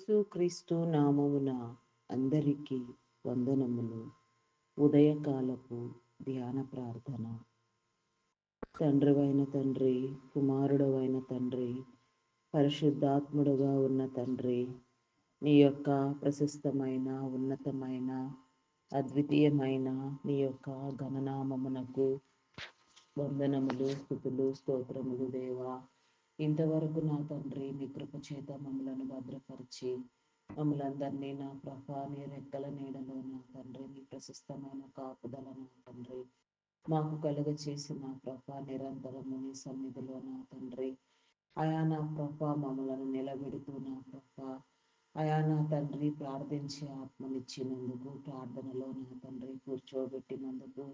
యేసు క్రీస్తు నామమున అందరికీ వందనములు. ఉదయకాలపు ధ్యాన ప్రార్థన. తండ్రివైన తండ్రి, కుమారుడవైన తండ్రి, పరిశుద్ధాత్ముడుగా ఉన్న తండ్రి, నీ యొక్క ప్రశస్తమైన, ఉన్నతమైన, అద్వితీయమైన నీ యొక్క ఘననామమునకు వందనములు, స్తుతులు, స్తోత్రములు దేవా. ఇంతవరకు నా తండ్రి నీ కృప చేత మమ్మలను భద్రపరిచి మమ్మలందరినీ నా ప్రభా నీ రెక్కల నీడలో నా తండ్రి నీ ప్రశస్తమైన కాపుదల నా తండ్రి మాకు కలుగ చేసిన ప్రభా నిరంతరము నీ సన్నిధిలో నా తండ్రి అయా నా ప్రభా మమ్మలను నిలబెడుతూ నా ప్రభా అయా నా తండ్రి ప్రార్థించి ఆత్మనిచ్చినందుకు, ప్రార్థనలో నా తండ్రి కూర్చోబెట్టినందుకు,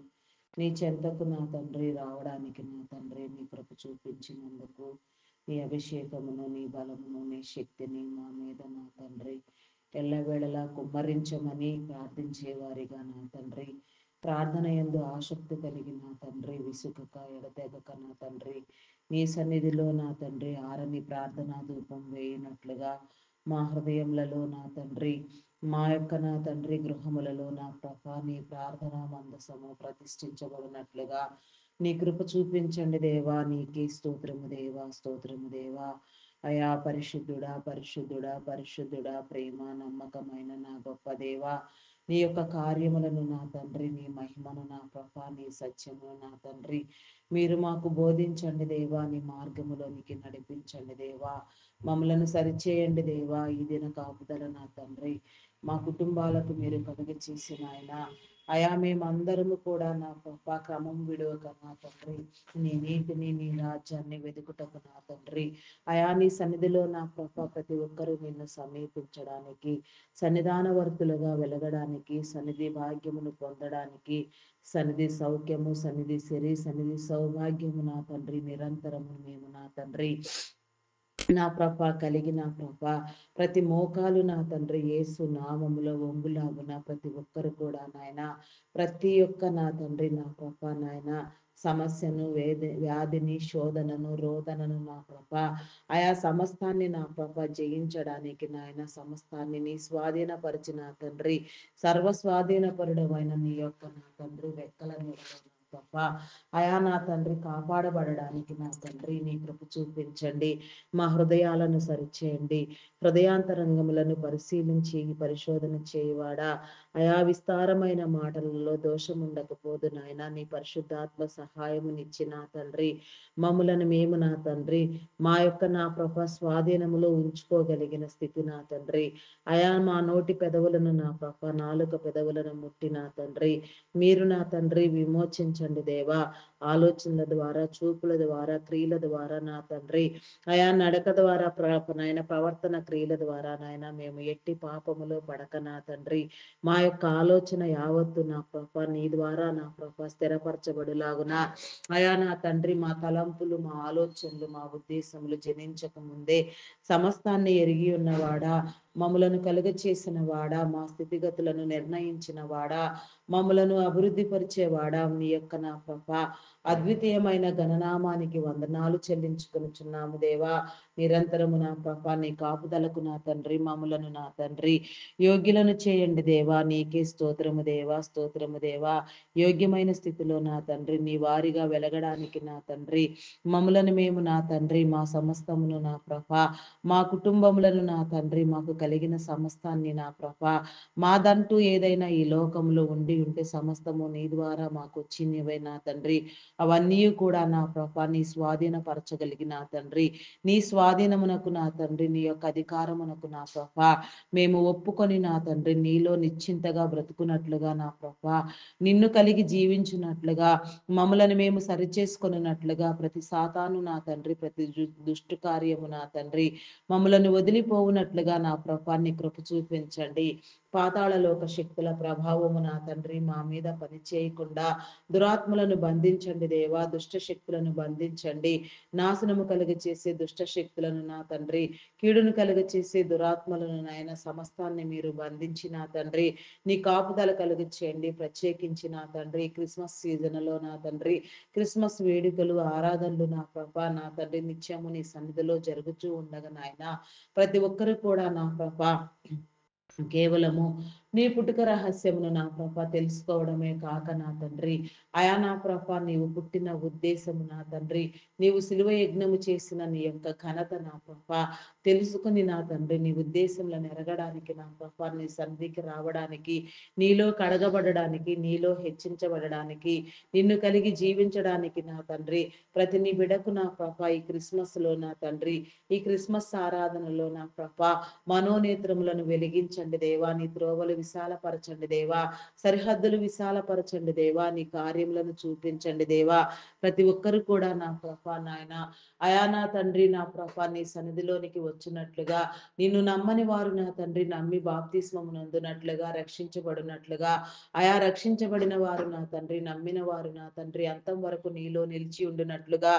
నీ చెంతకు నా తండ్రి రావడానికి నా తండ్రి నీ కృప చూపించినందుకు, నీ అభిషేకమును, నీ బలమును, నీ శక్తిని మా మీద నా తండ్రి ఎల్లవేళలా కుమ్మరించమని ప్రార్థించేవారిగా నా తండ్రి ప్రార్థన యందు ఆసక్తి కలిగి నా తండ్రి విసుకక ఎడతెగక నా తండ్రి నీ సన్నిధిలో నా తండ్రి ఆరని ప్రార్థనా ధూపం వేయినట్లుగా మా హృదయములలో నా తండ్రి మా యొక్క నా తండ్రి గృహములలో నా ప్రభా నీ ప్రార్థనా మందసము ప్రతిష్ఠించబడినట్లుగా నీ కృప చూపించండి దేవా. నీకే స్తోత్రము దేవా, స్తోత్రము దేవా. అయా పరిశుద్ధుడా, పరిశుద్ధుడా, పరిశుద్ధుడా, ప్రేమ నమ్మకమైన నా గొప్ప దేవా, నీ యొక్క కార్యములను నా తండ్రి, నీ మహిమను నా ప్రభా, నీ సత్యమును నా తండ్రి మీరు మాకు బోధించండి దేవా. నీ మార్గములోనికి నడిపించండి దేవా. మమ్మలను సరిచేయండి దేవా. ఈ దిన కాపుదల నా తండ్రి మా కుటుంబాలకు మీరు కలుగ చేసిన ఆయన అయా మేమందరము కూడా నా ప్రభా క్రమం విడువక నా తండ్రి నీ నీతిని, నీ రాజ్యాన్ని వెతుకుటకు నా తండ్రి అయా నీ సన్నిధిలో నా ప్రభా ప్రతి ఒక్కరూ నిన్ను సమీపించడానికి, సన్నిధానవర్తులుగా వెలగడానికి, సన్నిధి భాగ్యమును పొందడానికి, సన్నిధి సౌఖ్యము, సన్నిధి సిరి, సన్నిధి సౌభాగ్యము నా తండ్రి నిరంతరము మేము నా తండ్రి నా ప్రభ కలిగి నా ప్రభ ప్రతి మోకాలు నా తండ్రి యేసు నామములో వంగులాగున ప్రతి ఒక్కరు కూడా నాయన ప్రతి ఒక్క నా తండ్రి నా ప్రభ నాయన సమస్యను, వ్యాధిని, శోధనను, రోదనను నా ప్రభ ఆయా సమస్తాన్ని నా ప్రభ జయించడానికి నాయన సమస్తాన్ని నీ స్వాధీనపరిచి నా తండ్రి సర్వస్వాధీనపరుడమైన నీ యొక్క నా తండ్రి రెక్కల తప్ప అయా నా తండ్రి కాపాడబడడానికి నా తండ్రి నీ కృప చూపించండి. మా హృదయాలను సరిచేయండి. హృదయాంతరంగములను పరిశీలించి పరిశోధన చేయవాడా అయా విస్తారమైన మాటలలో దోషం ఉండకపోదు నాయన నీ పరిశుద్ధాత్మ సహాయమునిచ్చి నా తండ్రి మమ్ములను మేము నా తండ్రి మా యొక్క నా ప్రభ స్వాధీనములో ఉంచుకోగలిగిన స్థితి నా తండ్రి అయా మా నోటి పెదవులను నా ప్రభ నాలుక పెదవులను ముట్టి నా తండ్రి మీరు నా తండ్రి విమోచించండి దేవా. ఆలోచనల ద్వారా, చూపుల ద్వారా, క్రియల ద్వారా నా తండ్రి అయా నడక ద్వారా నాయన ప్రవర్తన క్రియల ద్వారా నాయన మేము ఎట్టి పాపములో పడక నా తండ్రి మా యొక్క ఆలోచన యావత్తు నా ప్రభ నీ ద్వారా నా ప్రభ స్థిరపరచబడులాగున అయా నా తండ్రి మా తలంపులు, మా ఆలోచనలు, మా ఉద్దేశములు జనించక ముందే సమస్తాన్ని ఎరిగి ఉన్నవాడా, మమ్మలను కలుగ చేసిన వాడా, మా స్థితిగతులను నిర్ణయించిన వాడా, మమ్మలను అభివృద్ధి పరిచేవాడా నీ యొక్క నా ప్రభ అద్వితీయమైన గణనామానికి వందనాలు చెల్లించుకొనుచున్నాము దేవా. నిరంతరము నా ప్రభ నీ కాపుదలకు నా తండ్రి మమ్ములను నా తండ్రి యోగ్యులను చేయండి దేవా. నీకే స్తోత్రము దేవా, స్తోత్రము దేవా. యోగ్యమైన స్థితిలో నా తండ్రి నీ వారిగా వెలగడానికి నా తండ్రి మమ్ములను మేము నా తండ్రి మా సమస్తమును నా ప్రభ మా కుటుంబములను నా తండ్రి మాకు కలిగిన సమస్తాన్ని నా ప్రభ మాదంటూ ఏదైనా ఈ లోకంలో ఉండి ఉంటే సమస్తము నీ ద్వారా మాకు వచ్చినవే నా తండ్రి అవన్నీ కూడా నా ప్రభ నీ స్వాధీనపరచగలిగి నా తండ్రి నీ స్వాధీనమునకు నా తండ్రి నీ యొక్క అధికారమునకు నా ప్రభ మేము ఒప్పుకొని నా తండ్రి నీలో నిశ్చింతగా బ్రతుకున్నట్లుగా నా ప్రభ నిన్ను కలిగి జీవించినట్లుగా మమ్మలను మేము సరిచేసుకొనున్నట్లుగా ప్రతి సాతాను నా తండ్రి ప్రతి దుష్టు కార్యము నా తండ్రి మమ్మలను వదిలిపోవునట్లుగా నా ప్రభాన్ని కృప చూపించండి. పాతాళలోక శక్తుల ప్రభావము నా తండ్రి మా మీద పని చేయకుండా దురాత్మలను బంధించండి దేవా, దుష్ట శక్తులను బంధించండి. నాశనము కలుగ చేసే దుష్ట శక్తులను నా తండ్రి, కీడును కలుగ చేసే దురాత్మలను నాయన సమస్తాన్ని మీరు బంధించి నా తండ్రి నీ కాపుదల కలుగ చేయండి. ప్రత్యేకించి నా తండ్రి క్రిస్మస్ సీజన్లో నా తండ్రి క్రిస్మస్ వేడుకలు ఆరాధనలు నా ప్రభా నా తండ్రి నిత్యము నీ సన్నిధిలో జరుగుతూ ఉండగా నాయన ప్రతి ఒక్కరు కూడా నా ప్రభా కేవలము నీ పుట్టుక రహస్యమును నా ప్రభ తెలుసుకోవడమే కాక నా తండ్రి, అయా నా ప్రభ నీవు పుట్టిన ఉద్దేశము నా తండ్రి, నీవు సిలువ యజ్ఞము చేసిన నీ యొక్క ఘనత నా ప్రభ తెలుసుకుని నా తండ్రి నీ ఉద్దేశంలో నెరగడానికి నా ప్రభ నీ సన్నిధికి రావడానికి, నీలో కడగబడడానికి, నీలో హెచ్చించబడడానికి, నిన్ను కలిగి జీవించడానికి నా తండ్రి ప్రతి నీ బిడకు నా ప్రభ ఈ క్రిస్మస్ లో నా తండ్రి ఈ క్రిస్మస్ ఆరాధనలో నా ప్రభ మనోనేత్రములను వెలిగించండి దేవా, నీ త్రోవలు విశాలపరచండి దేవా, సరిహద్దులు విశాలపరచండి దేవా, నీ కార్యములను చూపించండి దేవా. ప్రతి ఒక్కరు కూడా నా ప్రభా నాయన అయా నా తండ్రి నా ప్రభా నీ సన్నిధిలోనికి వచ్చినట్లుగా, నిన్ను నమ్మని వారు నా తండ్రి నమ్మి బాప్తిస్మము నందునట్లుగా, రక్షించబడినట్లుగా, అయా రక్షించబడిన వారు నా తండ్రి నమ్మిన వారు నా తండ్రి అంతం వరకు నీలో నిలిచి ఉండినట్లుగా,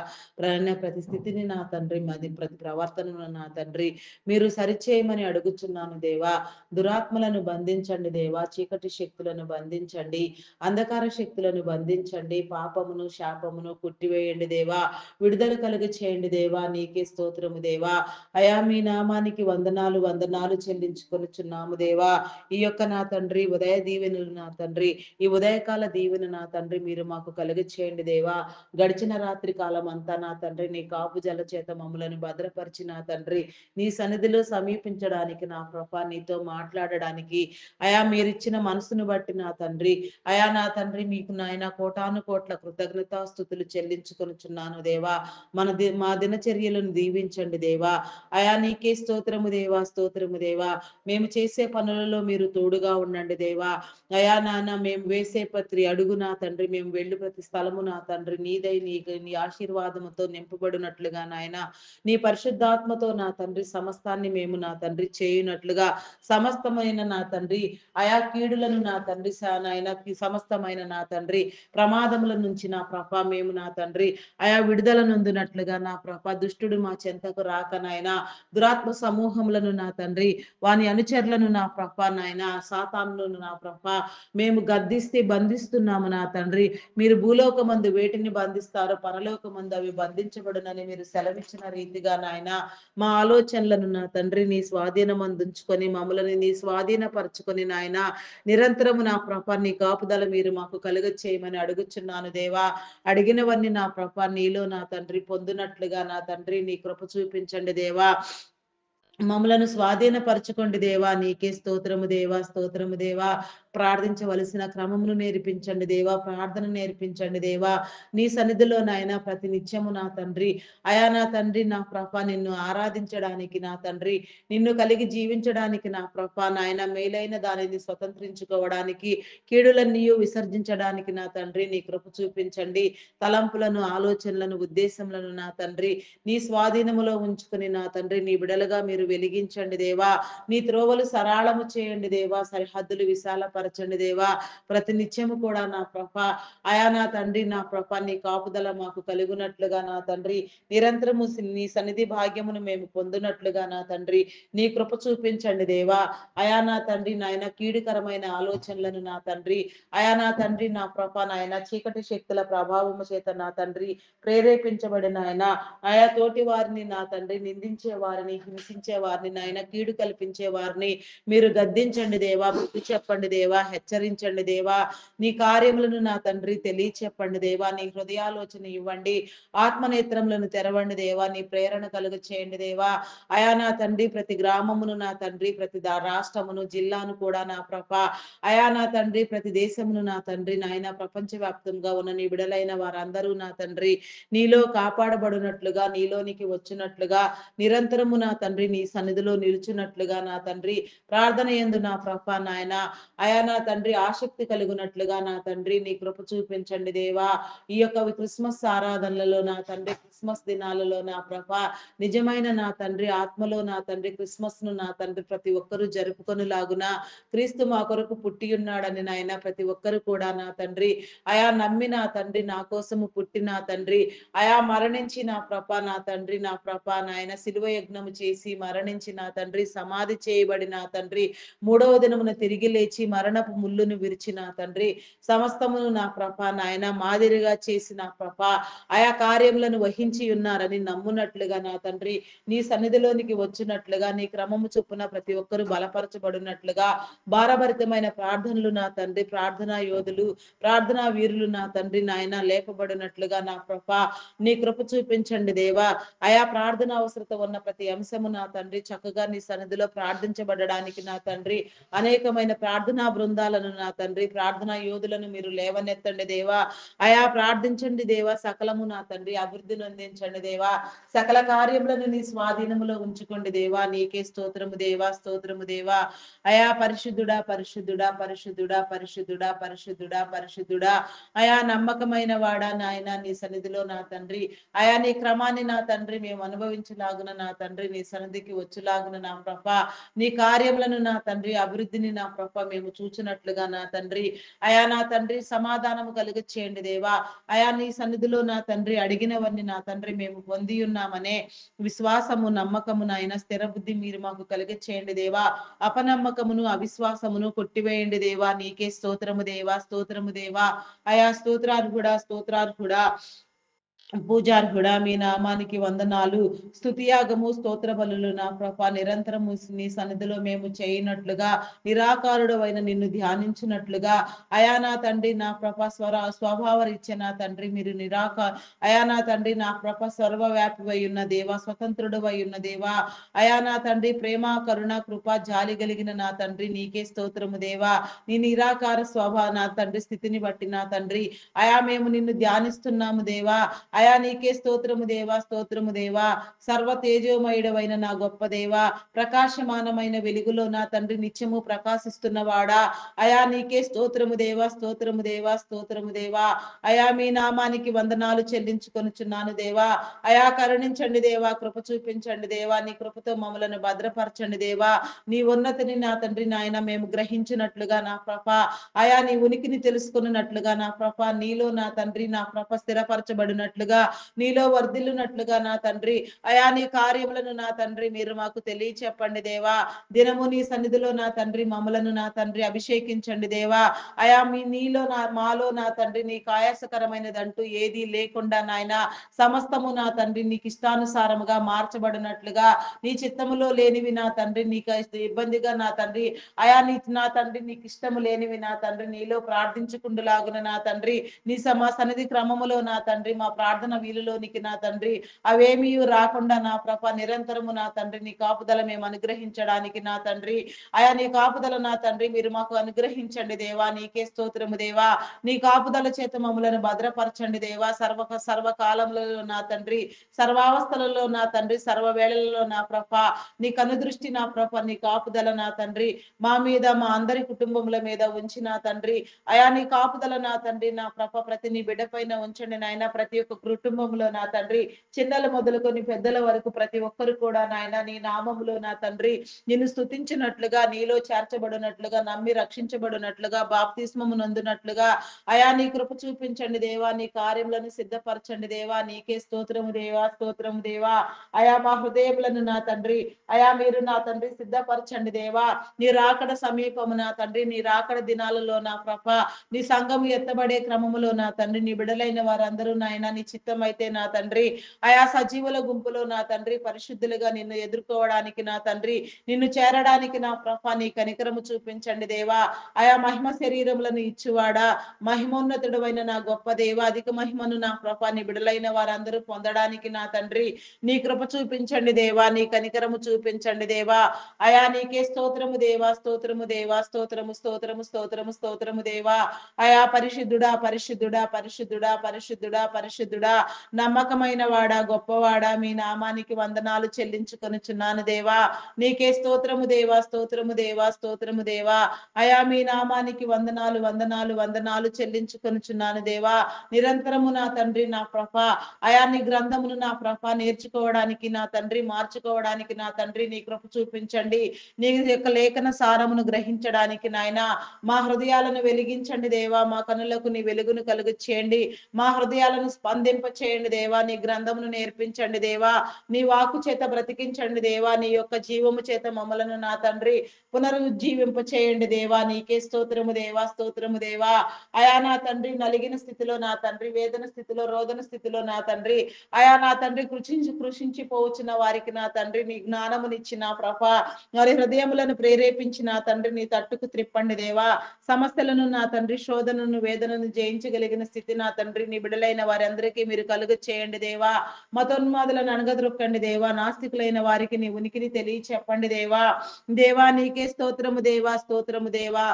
ప్రతి స్థితిని నా తండ్రి ప్రతి ప్రవర్తనను నా తండ్రి మీరు సరిచేయమని అడుగుచున్నాను దేవా. దురాత్మలను బంధించండి దేవా, చీకటి శక్తులను బంధించండి, అంధకార శక్తులను బంధించండి, పాపమును శాపమును కుట్టివేయండి దేవా, విడుదల కలుగ చేయండి దేవా. నీకే స్తోత్రము దేవా. అయా మీ నామానికి వందనాలు వందనాలు చెల్లించుకొనుచున్నాము దేవా. ఈ యొక్క నా తండ్రి ఉదయ దీవెనలు నా తండ్రి, ఈ ఉదయకాల దీవెన నా తండ్రి మీరు మాకు కలుగ చేయండి దేవా. గడిచిన రాత్రి కాలం అంతా నా తండ్రి నీ కాపు జల చేత మమ్మలను భద్రపరిచి నా తండ్రి నీ సన్నిధిలో సమీపించడానికి నా ప్రభా నీతో మాట్లాడడానికి అయా మీరిచ్చిన మనసును బట్టి నా తండ్రి అయా నా తండ్రి మీకు నాయన కోటాను కోట్ల కృతజ్ఞతాస్థుతులు చెల్లించుకొనుచున్నాను దేవా. మా దినచర్యలను దీవించండి దేవా. అయా నీకే స్తోత్రము దేవా, స్తోత్రము దేవా. మేము చేసే పనులలో మీరు తోడుగా ఉండండి దేవా. అయా నాన్న మేము వేసే ప్రతి అడుగు నా తండ్రి, మేము వెళ్ళు ప్రతి స్థలము నా తండ్రి నీదై నీ ఆశీర్వాదముతో నింపబడినట్లుగా నాయన నీ పరిశుద్ధాత్మతో నా తండ్రి సమస్తాన్ని మేము నా తండ్రి చేయునట్లుగా, సమస్తమైన నా తండ్రి అయా కీడులను నా తండ్రి నాయన సమస్తమైన నా తండ్రి ప్రమాదముల నుంచి నా ప్రభ మేము నా తండ్రి అయా విడుదల నొందినట్లుగా నా ప్రభ దుష్టుడు మా చెంతకు రాక నాయన దురాత్మ సమూహములను నా తండ్రి వాని అనుచరులను నా ప్రభ నాయన సాతానులను నా ప్రభ మేము గద్దిస్తే బంధిస్తున్నాము నా తండ్రి. మీరు భూలోకమందు వేటిని బంధిస్తారో పరలోకమందు అవి బంధించబడునని మీరు సెలవిచ్చిన రీతిగా నాయన మా ఆలోచనలను నా తండ్రి నీ స్వాధీనమందుంచుకొని మమ్మల్ని నీ స్వాధీనపరచుకొని నాయన నిరంతరము నా ప్రభ నీ కాపుదల మీరు మాకు కలుగ చేయమని అడుగుచున్నాను దేవా. అడిగినవన్నీ నా ప్రభ నీలో నా తండ్రి పొందునట్లుగా నా తండ్రి నీ కృప చూపించండి దేవా. మమ్మలను స్వాధీనపరచుకోండి దేవా. నీకే స్తోత్రము దేవా, స్తోత్రము దేవా. ప్రార్థించవలసిన క్రమమును నేర్పించండి దేవా, ప్రార్థన నేర్పించండి దేవా. నీ సన్నిధిలో నాయన ప్రతి నిత్యము నా తండ్రి అయా నా తండ్రి నా ప్రభ నిన్ను ఆరాధించడానికి నా తండ్రి నిన్ను కలిగి జీవించడానికి నా ప్రభ నాయన మేలైన దానిని స్వతంత్రించుకోవడానికి కీడులన్నీ విసర్జించడానికి నా తండ్రి నీ కృప చూపించండి. తలంపులను ఆలోచనలను ఉద్దేశములను నా తండ్రి నీ స్వాధీనములో ఉంచుకుని నా తండ్రి నీ బిడలుగా మీరు వెలిగించండి దేవా. నీ త్రోవలు సరాళము చేయండి దేవా, సరిహద్దులు విశాలపరచండి దేవా. ప్రతి నిత్యము కూడా నా ప్రభ అయా నా తండ్రి నా ప్రభ నీ కాపుదల మాకు కలుగునట్లుగా నా తండ్రి నిరంతరము నీ సన్నిధి భాగ్యమును మేము పొందునట్లుగా నా తండ్రి నీ కృప చూపించండి దేవా. అయా నా తండ్రి నాయన కీడుకరమైన ఆలోచనలను నా తండ్రి అయా నా తండ్రి నా ప్రభ నాయన చీకటి శక్తుల ప్రభావము చేత నా తండ్రి ప్రేరేపించబడిన ఆయన ఆయా తోటి వారిని నా తండ్రి నిందించే వారిని హింసించే వారిని నాయన కీడు కల్పించే వారిని మీరు గద్దించండి దేవా, బుద్ధి చెప్పండి దేవా, హెచ్చరించండి దేవా. నీ కార్యములను నా తండ్రి తెలియచెప్పండి దేవా. నీ హృదయాలోచన ఇవ్వండి, ఆత్మనేత్రములను తెరవండి దేవా. నీ ప్రేరణ కలుగ చేయండి దేవా. అయా నా తండ్రి ప్రతి గ్రామమును నా తండ్రి ప్రతి రాష్ట్రమును జిల్లాను కూడా నా ప్రభ అయా నా తండ్రి ప్రతి దేశమును నా తండ్రి నాయన ప్రపంచవ్యాప్తంగా ఉన్న నీ బిడలైన వారందరూ నా తండ్రి నీలో కాపాడబడినట్లుగా నీలోనికి వచ్చినట్లుగా నిరంతరము నా తండ్రి నీ సన్నిధిలో నిలుచున్నట్లుగా నా తండ్రి ప్రార్థన యందు నా ప్రభ నాయన అయా నా తండ్రి ఆసక్తి కలుగునట్లుగా నా తండ్రి నీ కృప చూపించండి దేవా. ఈ యొక్క క్రిస్మస్ ఆరాధనలలో నా తండ్రి, క్రిస్మస్ దినాలలో నా ప్రభ నిజమైన నా తండ్రి ఆత్మలో నా తండ్రి క్రిస్మస్ ను నా తండ్రి ప్రతి ఒక్కరూ జరుపుకొనులాగున క్రీస్తు మా కొరకు పుట్టి ఉన్నాడని నాయన ప్రతి ఒక్కరు కూడా నా తండ్రి నమ్మి నా తండ్రి నా కోసము పుట్టి నా తండ్రి మరణించి నా తండ్రి నా నాయన శిలువ యజ్ఞము చేసి మరణించి నా తండ్రి సమాధి చేయబడి నా తండ్రి మూడవ దినమున తిరిగి లేచి మరణపు ముళ్ళును విరిచి నా తండ్రి సమస్తమును నా నాయన మాదిరిగా చేసి నా కార్యములను వహించి ఉన్నారని నమ్మునట్లుగా నా తండ్రి నీ సన్నిధిలోనికి వచ్చినట్లుగా నీ క్రమము చొప్పున ప్రతి ఒక్కరూ బలపరచబడినట్లుగా భారభరితమైన ప్రార్థనలు నా తండ్రి ప్రార్థనా యోధులు ప్రార్థనా వీరులు నా తండ్రి నాయన లేపబడినట్లుగా నా నీ కృప చూపించండి దేవా. ప్రార్థన అవసరత ఉన్న ప్రతి అంశము నా తండ్రి చక్కగా నీ సన్నిధిలో ప్రార్థించబడడానికి నా తండ్రి అనేకమైన ప్రార్థనా బృందాలను నా తండ్రి ప్రార్థనా యోధులను మీరు లేవనెత్తండి దేవా. ప్రార్థించండి దేవా, సకలము నా తండ్రి అభివృద్ధిని అందించండి దేవా. సకల కార్యములను నీ స్వాధీనములో ఉంచుకోండి దేవా. నీకే స్తోత్రము దేవా, స్తోత్రము దేవా. పరిశుద్ధుడా పరిశుద్ధుడా పరిశుద్ధుడా పరిశుద్ధుడా పరిశుద్ధుడా పరిశుద్ధుడా నమ్మకమైన వాడా నాయన నీ సన్నిధిలో నా తండ్రి నీ క్రమాన్ని నా తండ్రి మేము అనుభవించలాగున నా తండ్రి నీ సన్నిధికి వచ్చులాగున నా నీ కార్యములను నా తండ్రి అభివృద్ధిని నా మేము చూచినట్లుగా నా తండ్రి నా తండ్రి సమాధానము చేయండి దేవా. నీ సన్నిధిలో నా తండ్రి అడిగినవన్నీ నా తండ్రి మేము పొంది ఉన్నామనే విశ్వాసము నమ్మకము నాయన స్థిర బుద్ధి మీరు మాకు చేయండి దేవా. అపనమ్మకమును అవిశ్వాసమును కొట్టివేయండి దేవా. నీకే స్తోత్రము దేవా, స్తోత్రము దేవా. స్తోత్రాలు కూడా పూజార్హుడా మీ నామానికి వందనాలు. స్తుతియాగము స్తోత్ర బలులు నా నిరంతరము నీ సన్నిధిలో మేము చేయనట్లుగా నిరాకారుడు అయిన నిన్ను ధ్యానించినట్లుగా నా తండ్రి నా స్వభావ రీత్యా నా తండ్రి మీరు నా తండ్రి నా సర్వవ్యాపి ఉన్న దేవా, స్వతంత్రుడు ఉన్న దేవా. నా తండ్రి ప్రేమ కరుణ కృప జాలి కలిగిన నా తండ్రి నీకే స్తోత్రము దేవా. నీ నిరాకార నా తండ్రి స్థితిని బట్టి నా తండ్రి మేము నిన్ను ధ్యానిస్తున్నాము దేవా. నీకే స్తోత్రము దేవా, స్తోత్రము దేవా. సర్వ తేజోమయుడవైన నా గొప్ప దేవా, ప్రకాశమానమైన వెలుగులో నా తండ్రి నిత్యము ప్రకాశిస్తున్నవాడా నీకే స్తోత్రము దేవా, స్తోత్రము దేవా, స్తోత్రము దేవా. మీ నామానికి వందనాలు చెల్లించుకొనుచున్నాను దేవా. కరుణించండి దేవా, కృప చూపించండి దేవా. నీ కృపతో మమ్మలను భద్రపరచండి దేవా. నీ ఉన్నతిని నా తండ్రి నాయన మేము గ్రహించినట్లుగా నా నీ ఉనికిని తెలుసుకున్నట్లుగా నా నీలో నా తండ్రి నా స్థిరపరచబడినట్లుగా నీలో వర్ధిల్లునట్లుగా నా తండ్రి నీ కార్యములను నా తండ్రి మీరు మాకు తెలియచెప్పండి దేవా. దినము నీ సన్నిధిలో నా తండ్రి మమ్మలను నా తండ్రి అభిషేకించండి దేవా. నీలో మాలో నా తండ్రి నీకు ఆయాసకరమైనదంటూ ఏది లేకుండా నాయన సమస్తము నా తండ్రి నీకు ఇష్టానుసారముగా మార్చబడినట్లుగా నీ చిత్తములో లేనివి నా తండ్రి నీకు ఇబ్బందిగా నా తండ్రి నా తండ్రి నీకు ఇష్టము లేనివి నా తండ్రి నీలో ప్రార్థించుకుండులాగున నా తండ్రి నీ సన్నిధి క్రమములో నా తండ్రి మా ప్రార్థన వీలులోనికి నా తండ్రి అవేమీ రాకుండా నా నిరంతరము నా తండ్రి నీ కాపుదల మేము అనుగ్రహించడానికి నా తండ్రి నీ కాపుదల నా తండ్రి మీరు మాకు అనుగ్రహించండి దేవా. నీకే స్తోత్రము దేవా. నీ కాపుదల చేత మమ్మలను భద్రపరచండి దేవా. సర్వకాలంలో నా తండ్రి సర్వావస్థలలో నా తండ్రి సర్వ వేళలలో నా నీ కనుదృష్టి నా నీ కాపుదల నా తండ్రి మా మీద మా అందరి కుటుంబముల మీద ఉంచి నా తండ్రి నీ కాపుదల నా తండ్రి నా ప్రతి నీ బిడ్డ పైన ఉంచండి నాయన. ప్రతి ఒక్క కుటుంబంలో నా తండ్రి చిన్నలు మొదలుకొని పెద్దల వరకు ప్రతి ఒక్కరు కూడా నాయన నీ నామములో నా తండ్రి నిన్ను స్తుతించినట్లుగా నీలో చేర్చబడినట్లుగా నమ్మి రక్షించబడినట్లుగా బాప్తిస్మము నందునట్లుగా నీ కృప చూపించండి దేవా. నీ కార్యములను సిద్ధపరచండి దేవా. నీకే స్తోత్రము దేవా, స్తోత్రము దేవా. మా హృదయములను నా తండ్రి మీరు నా తండ్రి సిద్ధపరచండి దేవా. నీ రాకడ సమీపము నా తండ్రి నీ రాకడ దినాలలో నా నీ సంఘము ఎత్తబడే క్రమములో నా తండ్రి నీ బిడలైన వారందరూ నాయన నీ చిత్తం అయితే నా తండ్రి సజీవుల గుంపులో నా తండ్రి పరిశుద్ధులుగా నిన్ను ఎదుర్కోవడానికి నా తండ్రి నిన్ను చేరడానికి నా నీ కనికరము చూపించండి దేవా. మహిమ శరీరములను ఇచ్చువాడా, మహిమోన్నతుడు నా గొప్ప దేవ, అధిక మహిమను నా నీ బిడలైన వారందరూ పొందడానికి నా తండ్రి నీ కృప చూపించండి దేవా. నీ కనికరము చూపించండి దేవా. నీకే స్తోత్రము దేవా, స్తోత్రము దేవా, స్తోత్రము స్తోత్రము స్తోత్రము స్తోత్రము దేవా. పరిశుద్ధుడా పరిశుద్ధుడా పరిశుద్ధుడా పరిశుద్ధుడా పరిశుద్ధుడా పరిశుద్ధుడా, నమ్మకమైన వాడా, గొప్పవాడా, మీ నామానికి వందనాలు చెల్లించుకొనుచున్నాను దేవా. నీకే స్తోత్రము దేవా, స్తోత్రము దేవా, స్తోత్రము దేవా. అయా మీ నామానికి వందనాలు వందనాలు వందనాలు చెల్లించుకొనుచున్నాను దేవా. నిరంతరము నా తండ్రి నా ప్రభ, అయా నీ గ్రంథమును నా ప్రభ నేర్చుకోవడానికి నా తండ్రి, మార్చుకోవడానికి నా తండ్రి నీ కృప చూపించండి. నీ యొక్క లేఖన సారమును గ్రహించడానికి నాయన మా హృదయాలను వెలిగించండి దేవా. మా కనులకు నీ వెలుగును కలుగు చేయండి. మా హృదయాలను స్పందింప చేయండి దేవా. నీ గ్రంథమును నేర్పించండి దేవా. నీ వాక్కు చేత బ్రతికించండి దేవా. నీ యొక్క జీవము చేత మమ్మలను నా తండ్రి పునరుజ్జీవింప చేయండి దేవా. నీకే స్తోత్రము దేవా, స్తోత్రము దేవా. అయా నా తండ్రి నలిగిన స్థితిలో నా తండ్రి, వేదన స్థితిలో, రోదన స్థితిలో నా తండ్రి, అయా నా తండ్రి కృషించిపోవచ్చిన వారికి నా తండ్రి నీ జ్ఞానమునిచ్చిన ప్రభ, వారి హృదయములను ప్రేరేపించి నా తండ్రి నీ తట్టుకు త్రిప్పండి దేవా. సమస్యలను నా తండ్రి, శోధనను వేదనను జయించగలిగిన స్థితి నా తండ్రి నీ బిడలైన వారందరికీ మీరు కలుగ చేయండి దేవా. మతోన్మాదులను అణగదొక్కండి దేవా. నాస్తికులైన వారికి నీ ఉనికిని తెలియ చెప్పండి దేవా. దేవా నీకే స్తోత్రము దేవా, స్తోత్రము దేవా.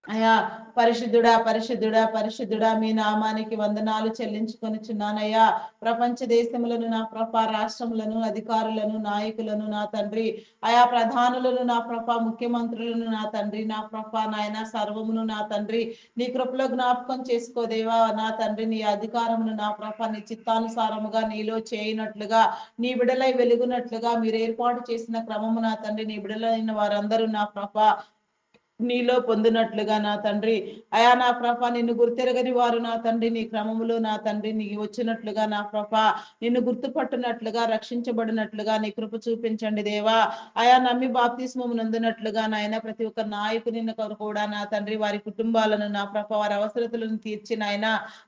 అయా పరిశుద్ధుడా, పరిశుద్ధుడా, పరిశుద్ధుడా, మీ నామానికి వందనాలు చెల్లించుకొనిచున్నానయ్యా. ప్రపంచ దేశములను నా ప్రభ, రాష్ట్రములను, అధికారులను, నాయకులను నా తండ్రి, అయా ప్రధానులను నా ప్రభ, ముఖ్యమంత్రులను నా తండ్రి, నా ప్రభ నాయన సర్వమును నా తండ్రి నీ కృపలో జ్ఞాపకం చేసుకోదేవా. నా తండ్రి నీ అధికారమును నా ప్రభ నీ చిత్తానుసారముగా నీలో చేయనట్లుగా, నీ బిడలై వెలుగునట్లుగా మీరు ఏర్పాటు చేసిన క్రమము నా తండ్రి నీ బిడలైన వారందరూ నా ప్రభ నీలో పొందినట్లుగా నా తండ్రి, అయా నా ప్రభ నిన్ను గుర్తెరగని వారు నా తండ్రి నీ క్రమములో నా తండ్రి నీ వచ్చినట్లుగా నా ప్రభ నిన్ను గుర్తుపట్టినట్లుగా, రక్షించబడినట్లుగా నీ కృప చూపించండి దేవా. అయా నమ్మి బాప్తిస్మము నందునట్లుగా నాయన ప్రతి ఒక్క నాయకుని కూడా నా తండ్రి వారి కుటుంబాలను నా ప్రభ వారి అవసరతలను తీర్చి నాయన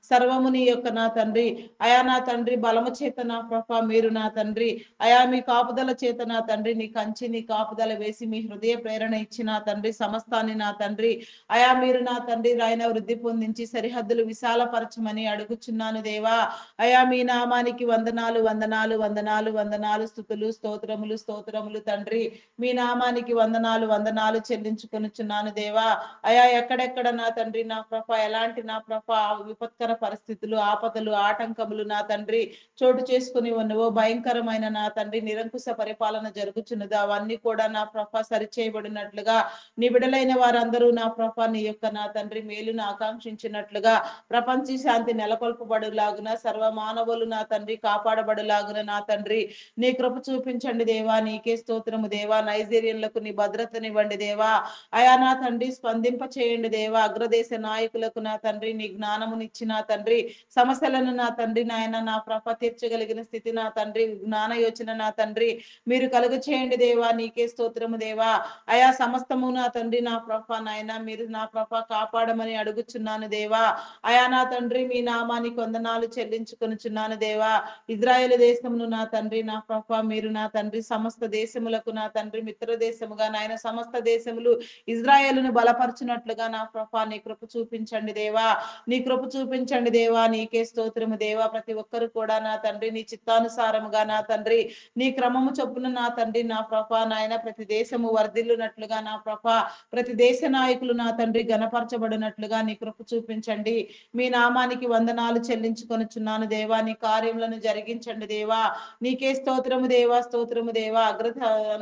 సర్వము నీ యొక్క నా తండ్రి, అయా నా తండ్రి బలము చేత నా ప్రభ మీరు నా తండ్రి, అయా మీ కాపుదల చేత నా తండ్రి నీ కంచి నీ కాపుదల వేసి మీ హృదయ ప్రేరణ ఇచ్చి నా తండ్రి సమస్తాన్ని నా తండ్రి, అయా మీరు నా తండ్రి రాయన వృద్ధి పొందించి సరిహద్దులు విశాలపరచమని అడుగుచున్నాను దేవా. అయా మీ నామానికి వందనాలు వందనాలు వందనాలు వందనాలు, స్తుతులు స్తోత్రములు స్తోత్రములు తండ్రి. మీ నామానికి వందనాలు వందనాలు చెల్లించుకొనుచున్నాను దేవా. అయా ఎక్కడెక్కడ నా తండ్రి నా ప్రభ ఎలాంటి నా ప్రభ విపత్కర పరిస్థితులు, ఆపదలు, ఆటంకములు నా తండ్రి చోటు చేసుకుని ఉన్నవో, భయంకరమైన నా తండ్రి నిరంకుశ పరిపాలన జరుగుచున్నది, అవన్నీ కూడా నా ప్రభ సరిచేయబడినట్లుగా నీ బిడలైన వారందరూ నా ప్రభ నీ యొక్క నా తండ్రి మేలును ఆకాంక్షించినట్లుగా ప్రపంచ శాంతి నెలకొల్పబడులాగున, సర్వ మానవులు నా తండ్రి కాపాడబడులాగున నా తండ్రి నీ కృప చూపించండి దేవా. నీకే స్తోత్రము దేవా. నైజీరియన్లకు నీ భద్రతనివ్వండి దేవా. అయా నా తండ్రి స్పందింప చేయండి దేవా. అగ్రదేశ నాయకులకు నా తండ్రి నీ జ్ఞానమునిచ్చి నా తండ్రి సమస్యలను నా తండ్రి నాయన నా ప్రభ తీర్చగలిగిన స్థితి నా తండ్రి, జ్ఞాన యోచన నా తండ్రి మీరు కలుగ చేయండి దేవా. నీకే స్తోత్రము దేవా. అయా సమస్తము నా తండ్రి నా ప్రభ నాయన మీరు నా ప్రభ కాపాడమని అడుగుచున్నాను దేవా. అయా నా తండ్రి మీ నామానికి వందనాలు చెల్లించుకొనుచున్నాను దేవా. ఇజ్రాయేల్ దేశమును నా తండ్రి నా ప్రభ మీరు నా తండ్రి సమస్త దేశములకు నా తండ్రి మిత్ర దేశముగా నాయన సమస్త దేశములు ఇజ్రాయేలును బలపరచునట్లుగా నా ప్రభ నీ కృప చూపించండి దేవా. నీ కృప చూపించండి దేవా. నీకే స్తోత్రము దేవా. ప్రతి ఒక్కరు కూడా నా తండ్రి నీ చిత్తానుసారముగా నా తండ్రి నీ క్రమము చొప్పున నా తండ్రి నా ప్రభ నాయన ప్రతి దేశము వర్ధిల్లునట్లుగా నా ప్రభ ప్రతి దేశ నాయకులు నా తండ్రి గణపరచబడినట్లుగా నీ కృప చూపించండి. మీ నామానికి వందనాలు చెల్లించుకొనుచున్నాను దేవా. నీ కార్యములను జరిగించండి దేవా. నీకే స్తోత్రము దేవా, స్తోత్రము దేవా.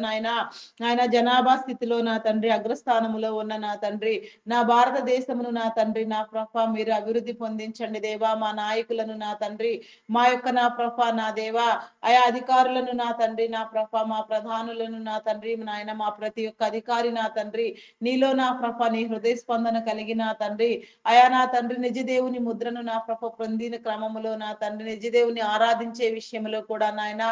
నాయన నాయన జనాభా స్థితిలో నా తండ్రి అగ్రస్థానములో ఉన్న నా తండ్రి నా భారతదేశమును నా తండ్రి నా ప్రభ మీరు అభివృద్ధి పొందించండి దేవా. మా నాయకులను నా తండ్రి మా యొక్క నా ప్రభ నా దేవా, ఆయా అధికారులను నా తండ్రి నా ప్రభ మా ప్రధానులను నా తండ్రి నాయన మా ప్రతి ఒక్క అధికారి నా తండ్రి నీలో నా ప్రభ నీ హృదయ స్పందన కలిగి నా తండ్రి, అయా నా తండ్రి నిజ దేవుని ముద్రను నా ప్రభ పొందిన క్రమములో నా తండ్రి నిజ దేవుని ఆరాధించే విషయంలో కూడా నాయన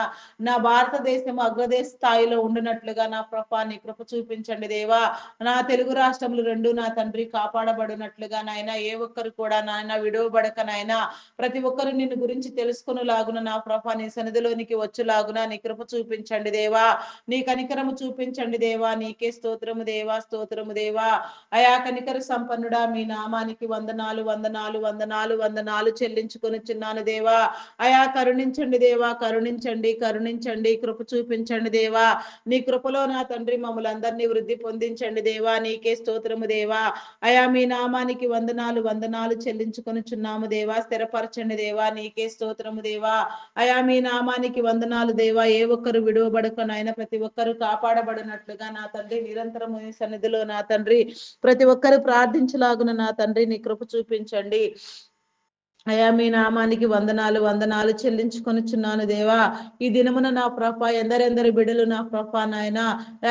నా భారతదేశం అగ్రదేశ స్థాయిలో ఉండినట్లుగా నా ప్రభ నీ కృప చూపించండి దేవా. నా తెలుగు రాష్ట్రములు రెండు నా తండ్రి కాపాడబడినట్లుగా నాయన ఏ ఒక్కరు కూడా నాయన విడవబడక నాయన ప్రతి ఒక్కరు నిన్ను గురించి తెలుసుకునేలాగున నా ప్రభ నీ సన్నిధిలోనికి వచ్చులాగున నీ కృప చూపించండి దేవా. నీ కనికరము చూపించండి దేవా. నీకే స్తోత్రము దేవా, స్తోత్రము దేవా. అయా కనికర సంపన్నుడా, మీ నామానికి వందనాలు వందనాలు వందనాలు వందనాలు చెల్లించుకొనుచున్నాను దేవా. అయా కరుణించండి దేవా, కరుణించండి కరుణించండి, కృప చూపించండి దేవా. నీ కృపలో నా తండ్రి మమ్మల్ని అందరినీ వృద్ధి పొందించండి దేవా. నీకే స్తోత్రము దేవా. అయా మీ నామానికి వందనాలు వందనాలు చెల్లించుకొనుచున్నాము దేవా. స్థిరపరచండి దేవా, నీకే స్తోత్రము దేవా. అయా మీ నామానికి వందనాలు దేవా. ఏ ఒక్కరు విడువబడకనైనా ప్రతి ఒక్కరు కాపాడబడినట్లుగా నా తండ్రి నిరంతరము నీ సన్నిధిలో నా తండ్రి ప్రతి ఒక్కరు ప్రార్థించలాగున నా తండ్రి నీ కృప చూపించండి. అయా మీ నామానికి వందనాలు వందనాలు చెల్లించుకొనుచున్నాను దేవా. ఈ దినమున నా ప్రభ ఎందరెందరి బిడ్డలు నా ప్రభ నాయన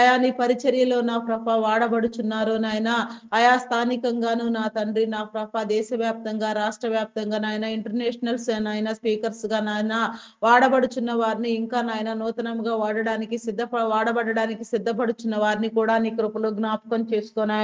అయా నీ పరిచర్యలో నా ప్రభ వాడబడుచున్నారు నాయన. ఆయా స్థానికంగాను నా తండ్రి నా ప్రభ దేశవ్యాప్తంగా రాష్ట్ర వ్యాప్తంగా నాయన ఇంటర్నేషనల్ నాయన స్పీకర్స్ గా నాయన వాడబడుచున్న వారిని ఇంకా నాయన నూతనంగా వాడబడడానికి సిద్ధపడుచున్న వారిని కూడా నీ కృపలో జ్ఞాపకం చేసుకొని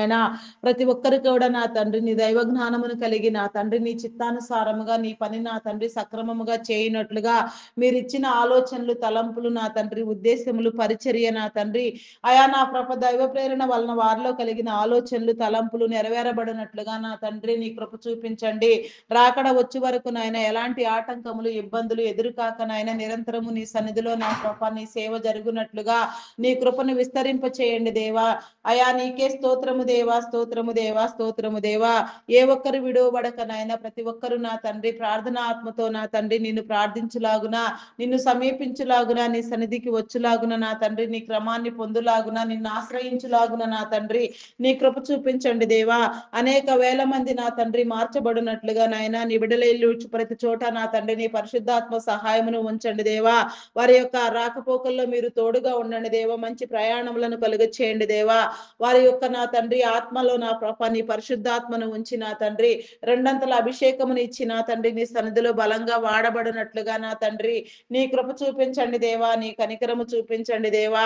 ప్రతి ఒక్కరికి కూడా నా తండ్రి నీ దైవ జ్ఞానమును కలిగి నా తండ్రి నీ చిత్తానుసారముగా నీ పని నా తండ్రి సక్రమముగా చేయనట్లుగా మీరు ఇచ్చిన ఆలోచనలు తలంపులు నా తండ్రి ఉద్దేశములు పరిచర్య నా తండ్రి అయా నా ప్రభ దైవ ప్రేరణ వలన వారిలో కలిగిన ఆలోచనలు తలంపులు నెరవేరబడినట్లుగా నా తండ్రి నీ కృప చూపించండి. రాకడ వచ్చే వరకు నాయన ఎలాంటి ఆటంకములు ఇబ్బందులు ఎదురుకాక నాయన నిరంతరము నీ సన్నిధిలో నా ప్రభ నీ సేవ జరుగునట్లుగా నీ కృపను విస్తరింప చేయండి దేవా. అయా నీకే స్తోత్రము దేవా, స్తోత్రము దేవా, స్తోత్రము దేవా. ఏ ఒక్కరు విడువబడక నాయన ప్రతి ఒక్కరు నా తండ్రి ప్రార్థన ఆత్మతో నా తండ్రి నిన్ను ప్రార్థించులాగున నిన్ను సమీపించులాగున నీ సన్నిధికి వచ్చులాగున నా తండ్రి నీ క్రమాన్ని పొందులాగున నిన్ను ఆశ్రయించులాగున నా తండ్రి నీ కృప చూపించండి దేవా. అనేక వేల మంది నా తండ్రి మార్చబడినట్లుగా నాయన నీ బిడ్డలు ప్రతి చోట నా తండ్రి నీ పరిశుద్ధాత్మ సహాయమును ఉంచండి దేవా. వారి యొక్క రాకపోకల్లో మీరు తోడుగా ఉండండి దేవా. మంచి ప్రయాణములను కలుగ చేయండి దేవా. వారి యొక్క నా తండ్రి ఆత్మలో నా ప్రభ నీ పరిశుద్ధాత్మను ఉంచి నా తండ్రి రెండంతల అభిషేకమును ఇచ్చి నా తండ్రి నీ సన్నిధిలో బలంగా వాడబడినట్లుగా నా తండ్రి నీ కృప చూపించండి దేవా. నీ కనికరము చూపించండి దేవా.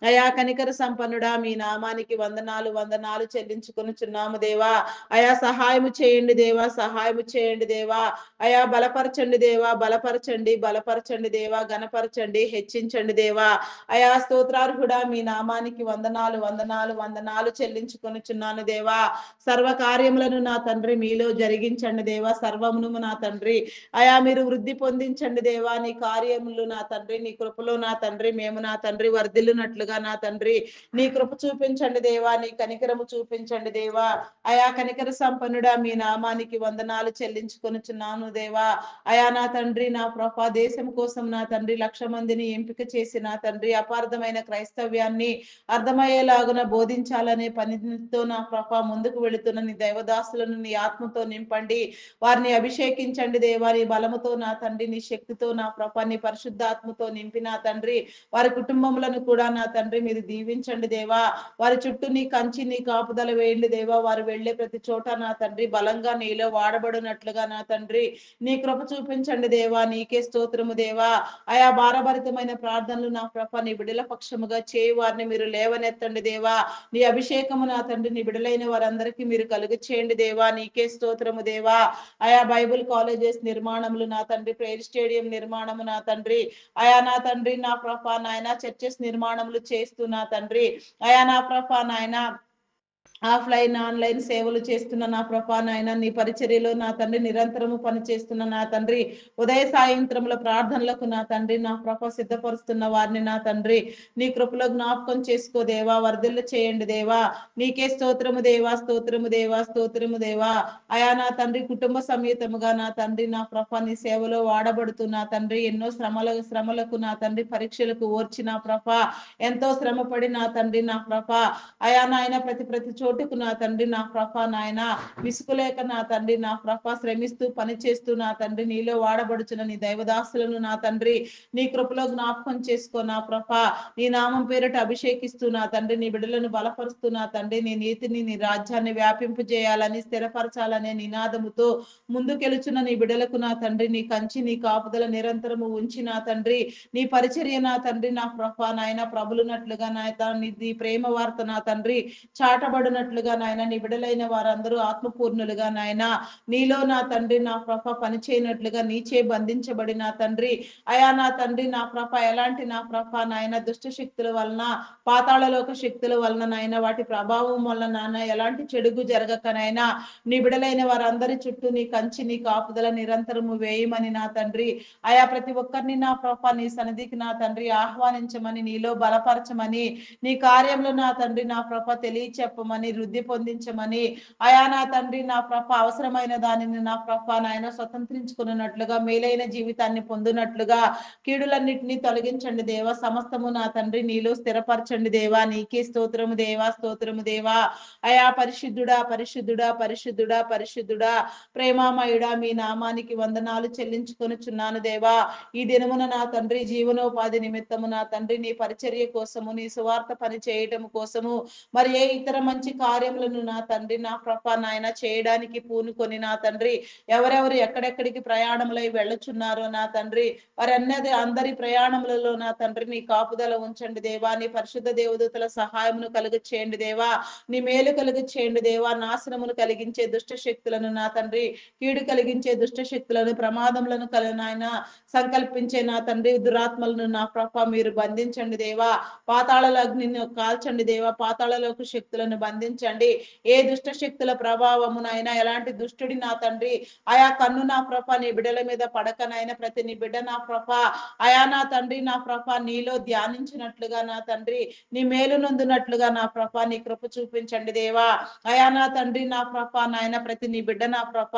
అయా కనికర సంపన్నుడా, మీ నామానికి వందనాలు వందనాలు చెల్లించుకొనుచున్నాము దేవా. అయా సహాయము చేయండి దేవా, సహాయము చేయండి దేవా. అయా బలపరచండి దేవా, బలపరచండి బలపరచండి దేవా. గణపరచండి హెచ్చించండి దేవా. అయా స్తోత్రార్హుడా, మీ నామానికి వందనాలు వందనాలు వందనాలు చెల్లించుకొనుచున్నాను దేవా. సర్వ కార్యములను నా తండ్రి మీలో జరిగించండి దేవా. సర్వమును నా తండ్రి అయా మీరు వృద్ధి పొందించండి దేవా. నీ కార్యములు నా తండ్రి నీ కృపలో నా తండ్రి మేము నా తండ్రి వర్ధిల్లునట్లుగా నా తండ్రి నీ కృప చూపించండి దేవా. నీ కనికరము చూపించండి దేవా. అయా కనికర సంపన్నుడా, మీ నామానికి వందనాలు చెల్లించుకొనుచున్నాను దేవా. అయా నా తండ్రి నా ప్రభ దేశం కోసం నా తండ్రి 1,00,000 మందిని ఎంపిక చేసి నా తండ్రి అపార్థమైన క్రైస్తవ్యాన్ని అర్థమయ్యేలాగున బోధించాలనే పనితో నా ప్రభ ముందుకు వెళుతున్న నీ దైవదాసులను నీ ఆత్మతో నింపండి. వారిని అభిషేకించండి దేవా. నీ బలముతో నా తండ్రి నీ శక్తితో నా ప్రభ నీ పరిశుద్ధాత్మతో నింపి నా తండ్రి వారి కుటుంబములను కూడా నా తండ్రి మీరు దీవించండి దేవా. వారి చుట్టూ నీ కంచి నీ కాపుదల వేయండి దేవా. వారు వెళ్లే ప్రతి చోట నా తండ్రి బలంగా నీలో వాడబడినట్లుగా నా తండ్రి నీ కృప చూపించండి దేవా. నీకే స్తోత్రము దేవా. ఆయా భారభరితమైన ప్రార్థనలు నా ప్రభ నీ బిడ్డల పక్షముగా చేయి వారిని మీరు లేవనెత్తండి దేవా. నీ అభిషేకము నా తండ్రి నీ బిడ్డలైన వారందరికీ మీరు కలుగు చేయండి దేవా. నీకే స్తోత్రము దేవా. ఆయా బైబుల్ కాలేజెస్ నిర్మాణములు నా తండ్రి ప్రేయర్ స్టేడియం నిర్మాణము నా తండ్రి అయా నా తండ్రి నా ప్రభ నాయన చర్చెస్ నిర్మాణములు చేస్తూ నా తండ్రి అయా నా ప్రభ నాయన ఆఫ్లైన్ ఆన్లైన్ సేవలు చేస్తున్న నా ప్రభా నాయన నీ పరిచర్యలో నా తండ్రి నిరంతరము పనిచేస్తున్న నా తండ్రి ఉదయ సాయంత్రముల ప్రార్థనలకు నా తండ్రి నా ప్రభ సిద్ధపరుస్తున్న వారిని నా తండ్రి నీ కృపలో జ్ఞాపకం చేసుకో దేవా. వర్ధిల్ల చేయండి దేవా. నీకే స్తోత్రము దేవా, స్తోత్రము దేవా, స్తోత్రము దేవా. అయా నా తండ్రి కుటుంబ సమేతముగా నా తండ్రి నా ప్రభ నీ సేవలో వాడబడుతూ నా తండ్రి ఎన్నో శ్రమలకు నా తండ్రి పరీక్షలకు ఓర్చి నా ప్రభ ఎంతో శ్రమపడి నా తండ్రి నా ప్రభ అయా నాయన ప్రతి చోటుకు నా తండ్రి నా ప్రభ నాయన విసుకులేక నా తండ్రి నా ప్రభ శ్రమిస్తూ పనిచేస్తూ నా తండ్రి నీలో వాడబడుచున్న నీ దైవదాసులను నా తండ్రి నీ కృపలో జ్ఞాపకం చేసుకో నా ప్రభ. నీ నామం పేరిట అభిషేకిస్తూ నా తండ్రి నీ బిడ్డలను బలపరుస్తూ నా తండ్రి నీ నీతిని నీ రాజ్యాన్ని వ్యాపింపజేయాలని స్థిరపరచాలనే నినాదముతో ముందుకెలుచున్న నీ బిడ్డలకు నా తండ్రి నీ కంచి నీ కాపుదల నిరంతరము ఉంచి నా తండ్రి నీ పరిచర్య నా తండ్రి నా ప్రభ నాయన ప్రభులునట్లుగా నా నీ ప్రేమ వార్త నా తండ్రి చాటబడిన పనిచేయబడినట్లుగా నాయన, నీ బిడ్డలైన వారందరూ ఆత్మపూర్ణులుగా నాయన నీలో నా తండ్రి నా ప్రభ పనిచేయనట్లుగా నీచే బంధించబడి నా తండ్రి అయా నా తండ్రి నా ప్రభ ఎలాంటి నా ప్రభ నాయన దుష్ట శక్తుల వలన పాతాళలోక శక్తుల వలన నాయన వాటి ప్రభావం వలన నాయన ఎలాంటి చెడుగు జరగకనైనా నీ బిడలైన వారందరి చుట్టూ నీ కంచి నీ కాపుదల నిరంతరము వేయమని నా తండ్రి ఆయా ప్రతి ఒక్కరిని నా ప్రభ నీ సన్నిధికి నా తండ్రి ఆహ్వానించమని నీలో బలపరచమని నీ కార్యంలో నా తండ్రి నా ప్రభ తెలియచెప్పమని వృద్ధి పొందించమని ఆయా నా తండ్రి నా ప్రభ అవసరమైన దానిని నా ప్రభ నాయన స్వతంత్రించుకున్నట్లుగా మేలైన జీవితాన్ని పొందినట్లుగా కీడులన్నిటినీ తొలగించండి దేవా, సమస్తము నా తండ్రి నీలో స్థిరపరచండి దేవా. నీకే స్తోత్రము దేవా, స్తోత్రము దేవా. అయా పరిశుద్ధుడా పరిశుద్ధుడా పరిశుద్ధుడా పరిశుద్ధుడా ప్రేమామయుడా మీ నామానికి వందనాలు చెల్లించుకొనుచున్నాను దేవా. ఈ దినమున నా తండ్రి జీవనోపాధి నిమిత్తము నా తండ్రి నీ పరిచర్య కోసము నీ సువార్త పని చేయటం కోసము మరి ఏ ఇతర మంచి కార్యములను నా తండ్రి నా ప్రభ నాయన చేయడానికి పూనుకొని నా తండ్రి ఎవరెవరు ఎక్కడెక్కడికి ప్రయాణములై వెళ్ళుచున్నారో నా తండ్రి వారన్నది అందరి ప్రయాణములలో నా తండ్రి నీ కాపుదల ఉంచండి దేవా. నీ పరిశుద్ధ దేవదూతల సహాయమును కలుగ చేయండి దేవా. నీ మేలు కలుగ చేయండి దేవా. నాశనమును కలిగించే దుష్ట శక్తులను నా తండ్రి కీడు కలిగించే దుష్ట శక్తులను ప్రమాదములను నాయన సంకల్పించే నా తండ్రి దురాత్మలను నా ప్రభ మీరు బంధించండి దేవా. పాతాళ అగ్నిని కాల్చండి దేవా. పాతాళలోక శక్తులను బంధించండి. ఏ దుష్ట శక్తుల ప్రభావమునైనా ఎలాంటి దుష్టుడి నా తండ్రి ఆయా కన్ను నా ప్రభ నీ బిడ్డల మీద పడకనైనా ప్రతి నీ బిడ్డ నా ప్రభ ఆయా నా తండ్రి నా ప్రభ నీలో ధ్యానించినట్లుగా నా తండ్రి నీ మేలు నొందినట్లుగా నా ప్రభ నీ కృప చూపించండి దేవా. అయా నా తండ్రి నా ప్రభ నాయన ప్రతి నీ బిడ్డ నా ప్రభ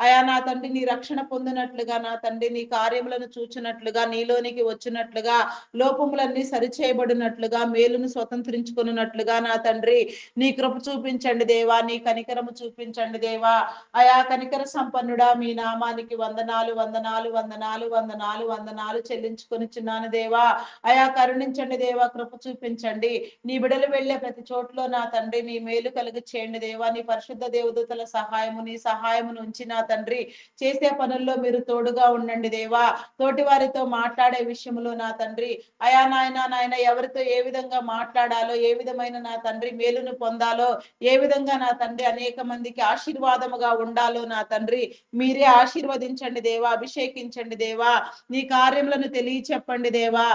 అయా నా తండ్రి నీ రక్షణ పొందినట్లుగా నా తండ్రి నీ కార్యములను చూచినట్లుగా నీలోనికి వచ్చినట్లుగా లోపములన్నీ సరిచేయబడినట్లుగా మేలును స్వతంత్రించుకున్నట్లుగా నా తండ్రి నీ కృప చూపించండి దేవా. నీ కనికరము చూపించండి దేవా. అయా కనికర సంపన్నుడా మీ నామానికి వందనాలు వందనాలు వందనాలు వందనాలు వందనాలు చెల్లించుకొనిచున్నాను దేవా. అయా కరుణించండి దేవా. కృప చూపించండి. నీ బిడలు వెళ్లే ప్రతి చోట్లో నా తండ్రి నీ మేలు కలుగు చేయండి దేవా. నీ పరిశుద్ధ దేవదూతల సహాయము నీ సహాయమును ఉంచి నా తండ్రి చేసే పనుల్లో మీరు తోడుగా ఉండండి దేవా. తోటి వారితో మాట్లాడే విషయంలో నా తండ్రి అయా నాయన ఎవరితో ఏ విధంగా మాట్లాడాలో ఏ విధమైన నా తండ్రి మేలును పొందాలో ఏ విధంగా నా తండ్రి అనేక మందికి ఆశీర్వాదముగా ఉండాలో నా తండ్రి మీరే ఆశీర్వదించండి దేవా. అభిషేకించండి దేవా. నీ కార్యములను తెలియచెప్పండి దేవా.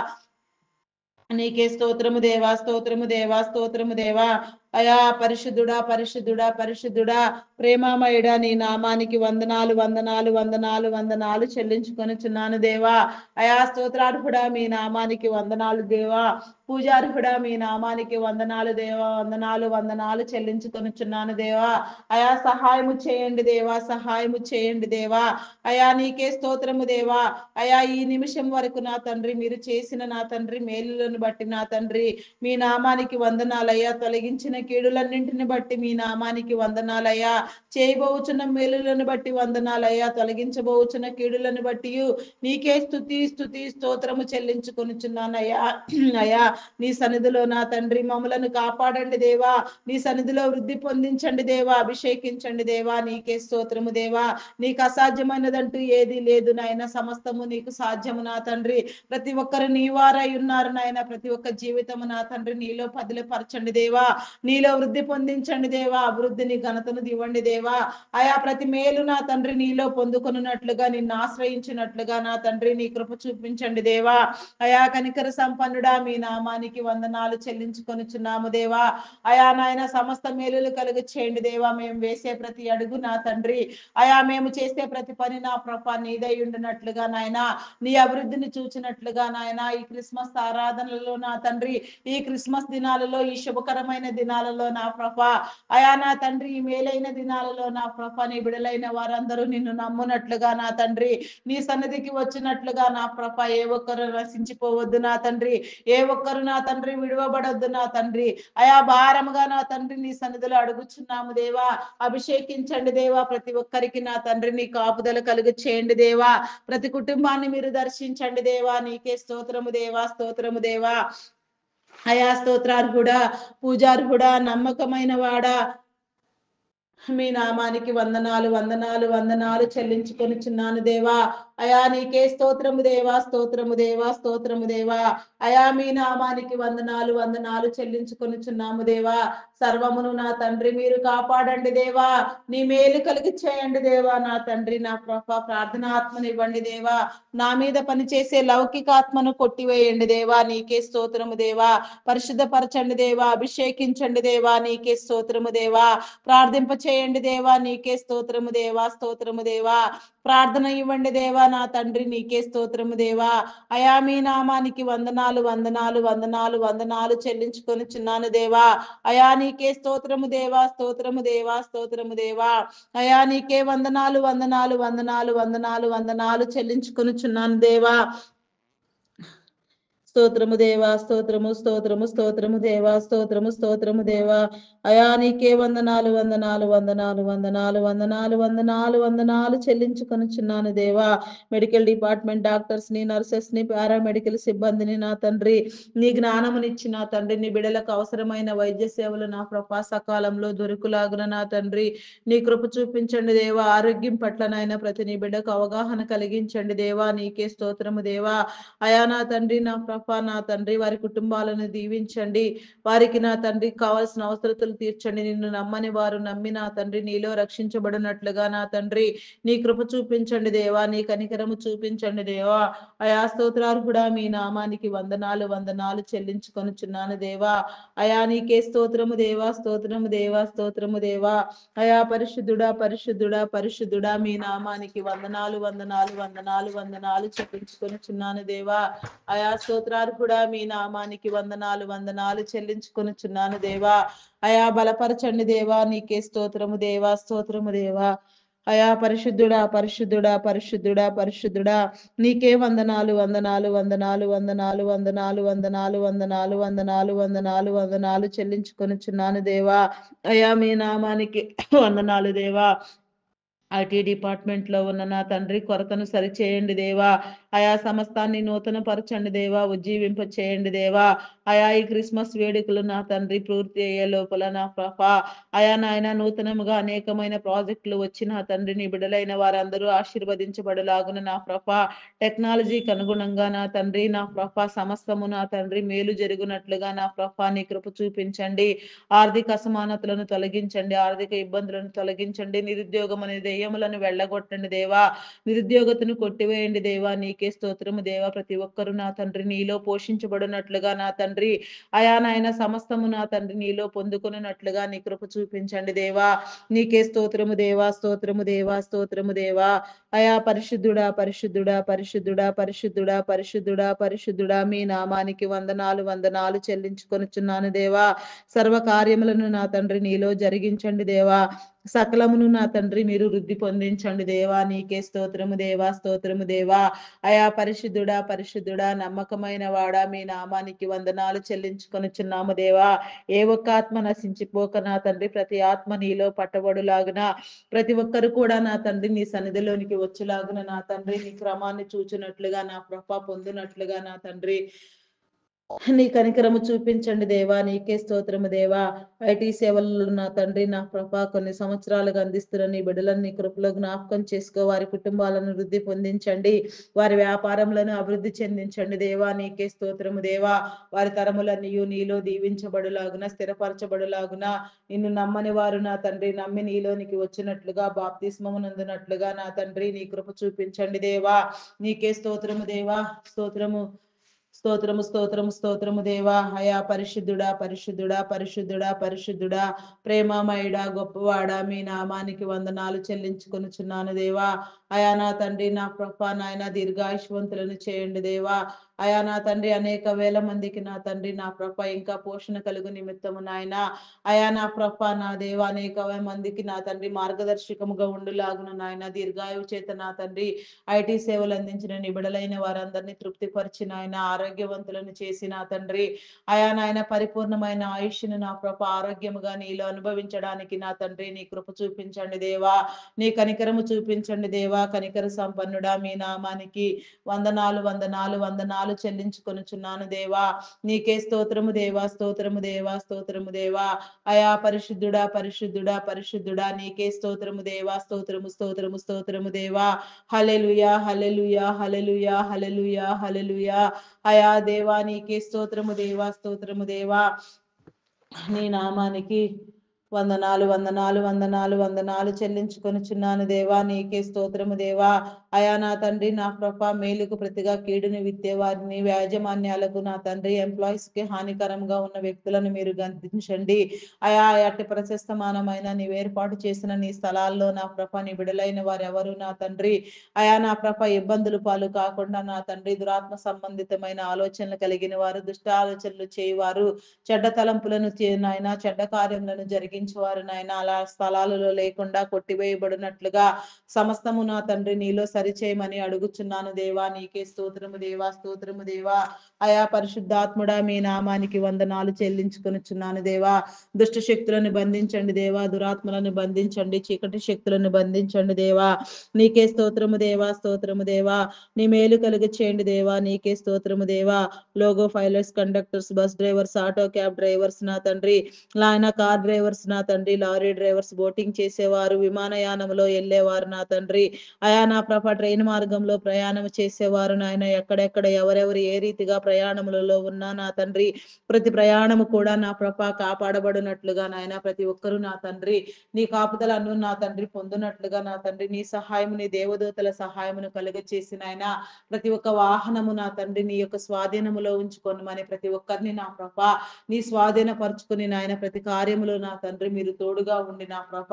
నీకే స్తోత్రము దేవా, స్తోత్రము దేవా, స్తోత్రము దేవా. అయా పరిశుద్ధుడా పరిశుద్ధుడా పరిశుద్ధుడా ప్రేమామయుడా నీ నామానికి వందనాలు వందనాలు వందనాలు వందనాలు చెల్లించుకొనుచున్నాను దేవా. అయా స్తోత్రార్హుడా మీ నామానికి వందనాలు దేవా. పూజార్హుడా మీ నామానికి వందనాలు దేవా. వందనాలు వందనాలు చెల్లించుకొనుచున్నాను దేవా. అయా సహాయము చేయండి దేవా. సహాయము చేయండి దేవా. అయా నీకే స్తోత్రము దేవా. అయా ఈ నిమిషం వరకు నా తండ్రి మీరు చేసిన నా తండ్రి మేలులను బట్టి నా తండ్రి మీ నామానికి వందనాలయ్యా. తొలగించిన కీడులన్నింటిని బట్టి మీ నామానికి వందనాలయ్యా. చేయబోచున్న మేలులను బట్టి వందనాలయ్యా. తొలగించబోచున్న కీడులను బట్టి నీకే స్తుతి స్తుతి స్తోత్రము చెల్లించుకొనుచున్నానయ్యా. అయ్యా నీ సన్నిధిలో నా తండ్రి మమ్మలను కాపాడండి దేవా. నీ సన్నిధిలో వృద్ధి పొందించండి దేవా. అభిషేకించండి దేవా. నీకే స్తోత్రము దేవా. నీకు అసాధ్యమైనదంటూ ఏది లేదు నాయన. సమస్తము నీకు సాధ్యము నా తండ్రి. ప్రతి ఒక్కరు నీ వారై ఉన్నారు నాయన. ప్రతి ఒక్క జీవితము నా తండ్రి నీలో పదిలపరచండి దేవా. నీలో వృద్ధి పొందించండి దేవా. అభివృద్ధిని ఘనతను దివ్వండి దేవా. ఆయా ప్రతి మేలు నా తండ్రి నీలో పొందుకొనున్నట్లుగా నిన్ను ఆశ్రయించినట్లుగా నా తండ్రి నీ కృప చూపించండి దేవా. అయా కనికర సంపన్నుడా మీ నామానికి వందనాలు చెల్లించుకొనుచున్నాము దేవా. అయా నాయన సమస్త మేలులు కలుగు చేయండి దేవా. మేము వేసే ప్రతి అడుగు నా తండ్రి అయా మేము చేసే ప్రతి పని నా ప్రభ నీదై ఉండినట్లుగా నాయన నీ అభివృద్ధిని చూచినట్లుగా నాయన ఈ క్రిస్మస్ ఆరాధనలలో నా తండ్రి ఈ క్రిస్మస్ దినాలలో ఈ శుభకరమైన దినాలలో నా ప్రభ అయా నా తండ్రి ఈ మేలైన దినాలలో నా ప్రభ నీ బిడలైన వారందరూ నిన్ను నమ్మునట్లుగా నా తండ్రి నీ సన్నిధికి వచ్చినట్లుగా నా ప్రభ ఏ ఒక్కరు నశించిపోవద్దు నా తండ్రి. ఏ ఒక్కరు నా తండ్రి విడువబడొద్దు నా తండ్రి. అయా భారముగా నా తండ్రి నీ సన్నిధిలో అడుగుచున్నాము దేవా. అభిషేకించండి దేవా. ప్రతి ఒక్కరికి నా తండ్రి నీ కాపుదల కలుగు చేయండి దేవా. ప్రతి కుటుంబాన్ని మీరు దర్శించండి దేవా. నీకే స్తోత్రము దేవా. స్తోత్రము దేవా. అయా స్తోత్రార్హుడా పూజార్హుడా నమ్మకమైన వాడా మీ నామానికి వందనాలు వందనాలు వందనాలు చెల్లించుకొనుచున్నాను దేవా. అయా నీకే స్తోత్రము దేవా, స్తోత్రము దేవా, స్తోత్రము దేవా. అయా మీ నామానికి వందనాలు వందనాలు చెల్లించుకొనుచున్నాము దేవా. సర్వమును నా తండ్రి మీరు కాపాడండి దేవా. నీ మేలు కలిగి చేయండి దేవా. నా తండ్రి నా ప్రార్థన ఆత్మనివ్వండి దేవా. నా మీద పనిచేసే లౌకికాత్మను కొట్టివేయండి దేవా. నీకే స్తోత్రము దేవా. పరిశుద్ధపరచండి దేవా. అభిషేకించండి దేవా. నీకే స్తోత్రము దేవా. ప్రార్థింప చేయండి దేవా. నీకే స్తోత్రము దేవా, స్తోత్రము దేవా. ప్రార్థన ఇవ్వండి దేవా. నా తండ్రి నీకే స్తోత్రము దేవా. అయా మీ నామానికి వందనాలు వందనాలు వందనాలు వందనాలు చెల్లించుకొనుచున్నాను దేవా. అయా నీకే స్తోత్రము దేవా, స్తోత్రము దేవా, స్తోత్రము దేవా. అయా నీకే వందనాలు వందనాలు వందనాలు వందనాలు వందనాలు చెల్లించుకొనుచున్నాను దేవా. స్తోత్రము దేవా, స్తోత్రము స్తోత్రము స్తోత్రము దేవా, స్తోత్రము స్తోత్రము దేవా. అయా నీకే వందనాలు వందనాలు వందనాలు వందనాలు వందనాలు వందనాలు వందనాలు చెల్లించుకొనుచున్నాను దేవా. మెడికల్ డిపార్ట్మెంట్ డాక్టర్స్ ని, నర్సెస్ ని, పారామెడికల్ సిబ్బందిని నా తండ్రి నీ జ్ఞానమునిచ్చి నా తండ్రి నీ బిడలకు అవసరమైన వైద్య సేవలు నా ప్రభా సకాలంలో దొరుకులాగున నా తండ్రి నీ కృప చూపించండి దేవా. ఆరోగ్యం పట్ల నాయన ప్రతి నీ బిడ్డకు అవగాహన కలిగించండి దేవా. నీకే స్తోత్రము దేవా. అయా నా తండ్రి నా ప్రభా నా తండ్రి వారి కుటుంబాలను దీవించండి. వారికి నా తండ్రి కావాల్సిన అవసరతలు తీర్చండి. నిన్ను నమ్మని వారు నమ్మి నా తండ్రి నీలో రక్షించబడినట్లుగా నా తండ్రి నీ కృప చూపించండి దేవా. నీ కనికరము చూపించండి దేవా. అయా స్తోత్రార్హుడా మీ నామానికి వందనాలు వందనాలు చెల్లించుకొనుచున్నాను దేవా. అయా నీకే స్తోత్రము దేవా, స్తోత్రము దేవా, స్తోత్రము దేవా. అయా పరిశుద్ధుడా పరిశుద్ధుడా పరిశుద్ధుడా మీ నామానికి వందనాలు వందనాలు వందనాలు వందనాలు చెల్లించుకొనుచున్నాను దేవా. అయా స్తోత్రార్హుడా మీ నామానికి వందనాలు వందనాలు చెల్లించుకొనుచున్నాను దేవా. అయా బలపరచండి దేవా. నీకే స్తోత్రము దేవా, స్తోత్రము దేవా. అయా పరిశుద్ధుడా పరిశుద్ధుడా పరిశుద్ధుడా పరిశుద్ధుడా నీకే వందనాలు వందనాలు వందనాలు వందనాలు వందనాలు వందనాలు వందనాలు వందనాలు వందనాలు వందనాలు చెల్లించుకొనుచున్నాను దేవా. అయా మీ నామానికి వందనాలు దేవా. ఐటీ డిపార్ట్మెంట్ లో ఉన్న నా తండ్రి కొరతను సరిచేయండి దేవా. ఆయా సమస్తాన్ని నూతన పరచండి దేవా. ఉజ్జీవింప చేయండి దేవా. ఆయా ఈ క్రిస్మస్ వేడుకలు నా తండ్రి పూర్తి అయ్యే లోపల నా ప్రభా ఆయా నాయన నూతనముగా అనేకమైన ప్రాజెక్టులు వచ్చి నా తండ్రి నీ బిడలైన వారందరూ ఆశీర్వదించబడలాగున నా ప్రభా టెక్నాలజీకి అనుగుణంగా నా తండ్రి నా ప్రభా సమస్తము నా తండ్రి మేలు జరుగునట్లుగా నా ప్రభా నీ కృప చూపించండి. ఆర్థిక అసమానతలను తొలగించండి. ఆర్థిక ఇబ్బందులను తొలగించండి. నిరుద్యోగం అనే దెయ్యములను వెళ్ళగొట్టండి దేవా. నిరుద్యోగతను కొట్టివేయండి దేవా. నీకే స్తోత్రము దేవా. ప్రతి ఒక్కరూ నా తండ్రి నీలో పోషించబడినట్లుగా నా తండ్రి అయా నాయన సమస్తము నా తండ్రి నీలో పొందుకున్నట్లుగా నీ కృప చూపించండి దేవా. నీకే స్తోత్రము దేవా, స్తోత్రము దేవా, స్తోత్రము దేవా. అయా పరిశుద్ధుడా పరిశుద్ధుడా పరిశుద్ధుడా పరిశుద్ధుడా పరిశుద్ధుడా పరిశుద్ధుడా మీ నామానికి వందనాలు వందనాలు చెల్లించుకొనుచున్నాను దేవా. సర్వ కార్యములను నా తండ్రి నీలో జరిగించండి దేవా. సకలమును నా తండ్రి మీరు వృద్ధి పొందించండి దేవా. నీకే స్తోత్రము దేవా, స్తోత్రము దేవా. అయా పరిశుద్ధుడా పరిశుద్ధుడా నమ్మకమైన వాడా మీ నామానికి వందనాలు చెల్లించుకొనుచున్నాము దేవా. ఏ ఒక్క ఆత్మ నశించిపోక నా తండ్రి ప్రతి ఆత్మ నీలో పట్టబడులాగున ప్రతి ఒక్కరు కూడా నా తండ్రి నీ సన్నిధిలోనికి వచ్చేలాగున నా తండ్రి నీ క్రమాన్ని చూచినట్లుగా నా కృప పొందినట్లుగా నా తండ్రి నీ కనికరము చూపించండి దేవా. నీకే స్తోత్రము దేవా. ఐటీ సేవలలో నా తండ్రి నా ప్రభా కొన్ని సంవత్సరాలుగా అందిస్తున్న నీ బిడ్డలను నీ కృపలో జ్ఞాపకం చేసుకో. వారి కుటుంబాలను వృద్ధి పొందించండి. వారి వ్యాపారములను అభివృద్ధి చెందించండి దేవా. నీకే స్తోత్రము దేవా. వారి తరములన్నీ నీలో దీవించబడులాగున స్థిరపరచబడులాగున నిన్ను నమ్మని వారు నా తండ్రి నమ్మి నీలోనికి వచ్చినట్లుగా బాప్తిస్మము నందునట్లుగా నా తండ్రి నీ కృప చూపించండి దేవా. నీకే స్తోత్రము దేవా, స్తోత్రము స్తోత్రము స్తోత్రము స్తోత్రము దేవా. అయా పరిశుద్ధుడా పరిశుద్ధుడా పరిశుద్ధుడా పరిశుద్ధుడా ప్రేమమయుడా గొప్పవాడా మీ నామానికి వందనాలు చెల్లించుకొనుచున్నాను దేవా. అయా నా తండ్రి నా ప్రభా నాయన దీర్ఘాయుష్వంతులను చేయండి దేవా. అయా నా తండ్రి అనేక వేల మందికి నా తండ్రి నా ప్రభ ఇంకా పోషణ కలుగు నిమిత్తము నాయన అయా నా ప్రభ నా దేవ అనేక మందికి నా తండ్రి మార్గదర్శకముగా ఉండులాగున నాయన దీర్ఘాయువు చేత నా తండ్రి ఐటీ సేవలు అందించిన నిబిడలైన వారందరినీ తృప్తిపరిచిన ఆయన ఆరోగ్యవంతులను చేసి నా తండ్రి అయా నాయన పరిపూర్ణమైన ఆయుష్ను నా ప్రభ ఆరోగ్యముగా నీలో అనుభవించడానికి నా తండ్రి నీ కృప చూపించండి దేవా. నీ కనికరము చూపించండి దేవా. కనికర సంపన్నుడా మీ నామానికి వందనాలు వందనాలు వందనాలు వందనాలు చెల్లించుకొనుచున్నాను దేవా. నీకే స్తోత్రము దేవా, స్తోత్రము దేవా, స్తోత్రము దేవా. అయా పరిశుద్ధుడా, పరిశుద్ధుడా, పరిశుద్ధుడా, నీకే స్తోత్రము దేవా, స్తోత్రము, స్తోత్రము, స్తోత్రము దేవా. హల్లెలూయా, హల్లెలూయా, హల్లెలూయా, హల్లెలూయా, హల్లెలూయా. అయా దేవా, నీకే స్తోత్రము దేవా, స్తోత్రము దేవా. నీ నామానికి వందనాలు, వందనాలు, వందనాలు, వందనాలు చెల్లించుకొనుచున్నాను దేవా. నీకే స్తోత్రము దేవా. అయా నా తండ్రి, నా ప్రభ, మేలుకు ప్రతిగా కీడుని విత్తే వారిని, యాజమాన్యాలకు నా తండ్రి, ఎంప్లాయీస్ కి హానికరంగా ఉన్న వ్యక్తులను మీరు గద్దించండి. అయా అట్టి ప్రశస్తమానమైన నీవు ఏర్పాటు చేసిన నీ స్థలాల్లో నా ప్రభ, నీ బిడలైన వారు ఎవరు నా తండ్రి. అయా నా ప్రభ, ఇబ్బందులు పాలు కాకుండా నా తండ్రి, దురాత్మ సంబంధితమైన ఆలోచనలు కలిగిన వారు, దుష్ట ఆలోచనలు చేయవారు, చెడ్డ తలంపులను నాయన, చెడ్డ కార్యములను జరిగించేవారు నాయన, అలా స్థలాలలో లేకుండా కొట్టివేయబడినట్లుగా సమస్తము నా తండ్రి నీలో సరిచేయమని అడుగుచున్నాను దేవా. నీకే స్తోత్రము దేవా, స్తోత్రము దేవా. అయా పరిశుద్ధాత్ముడా, మీ నామానికి వందనాలు చెల్లించుకొనుచున్నాను దేవా. దుష్ట శక్తులను బంధించండి దేవా, దురాత్మలను బంధించండి, చీకటి శక్తులను బంధించండి దేవా. నీకే స్తోత్రము దేవా, స్తోత్రము దేవా. నీ మేలు కలుగ చేయండి దేవా. నీకే స్తోత్రము దేవా. Logo pilots, conductors, bus drivers, auto cab drivers నా తండ్రి, నాయన కార్ డ్రైవర్స్ నా తండ్రి, లారీ డ్రైవర్స్, బోటింగ్ చేసేవారు, విమానయానంలో వెళ్ళేవారు నా తండ్రి, అయా నా ప్రభ, ట్రైన్ మార్గంలో ప్రయాణం చేసేవారు నాయన, ఎక్కడెక్కడ ఎవరెవరు ఏ రీతిగా ప్రయాణములలో ఉన్నా నా తండ్రి, ప్రతి ప్రయాణము కూడా నా ప్రభ కాపాడబడినట్లుగా నాయన, ప్రతి ఒక్కరూ నా తండ్రి నీ కాపుదలను నా తండ్రి పొందునట్లుగా నా తండ్రి, నీ సహాయము, నీ దేవదూతల సహాయమును కలుగ చేసిన ఆయన ప్రతి ఒక్క వాహనము నా తండ్రి నీ యొక్క స్వాధీనములో ఉంచుకొనమని ప్రతి ఒక్కరిని నా ప్రభ నీ స్వాధీనపరుచుకుని నాయన, ప్రతి కార్యములో నా తండ్రి మీరు తోడుగా ఉండి నా ప్రభ,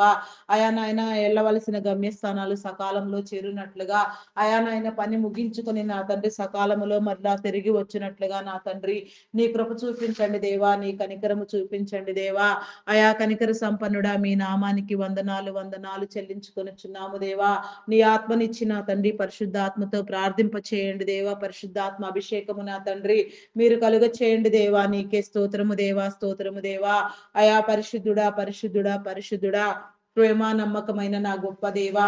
అయా నాయన వెళ్ళవలసిన గమ్యస్థానాలు సకాలంలో చేరునట్లుగా, అయా నాయన పని ముగించుకొని నా తండ్రి సకాలములో మరలా తిరిగి వచ్చినట్లుగా నా తండ్రి నీ కృప చూపించండి దేవా. నీ కనికరము చూపించండి దేవా. అయా కనికర సంపన్నుడా, మీ నామానికి వందనాలు, వందనాలు చెల్లించుకొనుచున్నాము దేవా. నీ ఆత్మనిచ్చి నా తండ్రి పరిశుద్ధాత్మతో ప్రార్థింప చేయండి దేవా. పరిశుద్ధాత్మ అభిషేకము నా తండ్రి మీరు కలుగ చేయండి దేవా. నీకే స్తోత్రము దేవా, స్తోత్రము దేవా. అయా పరిశుద్ధుడా, పరిశుద్ధుడా, పరిశుద్ధుడా, ప్రేమ నమ్మకమైన నా గొప్ప దేవా,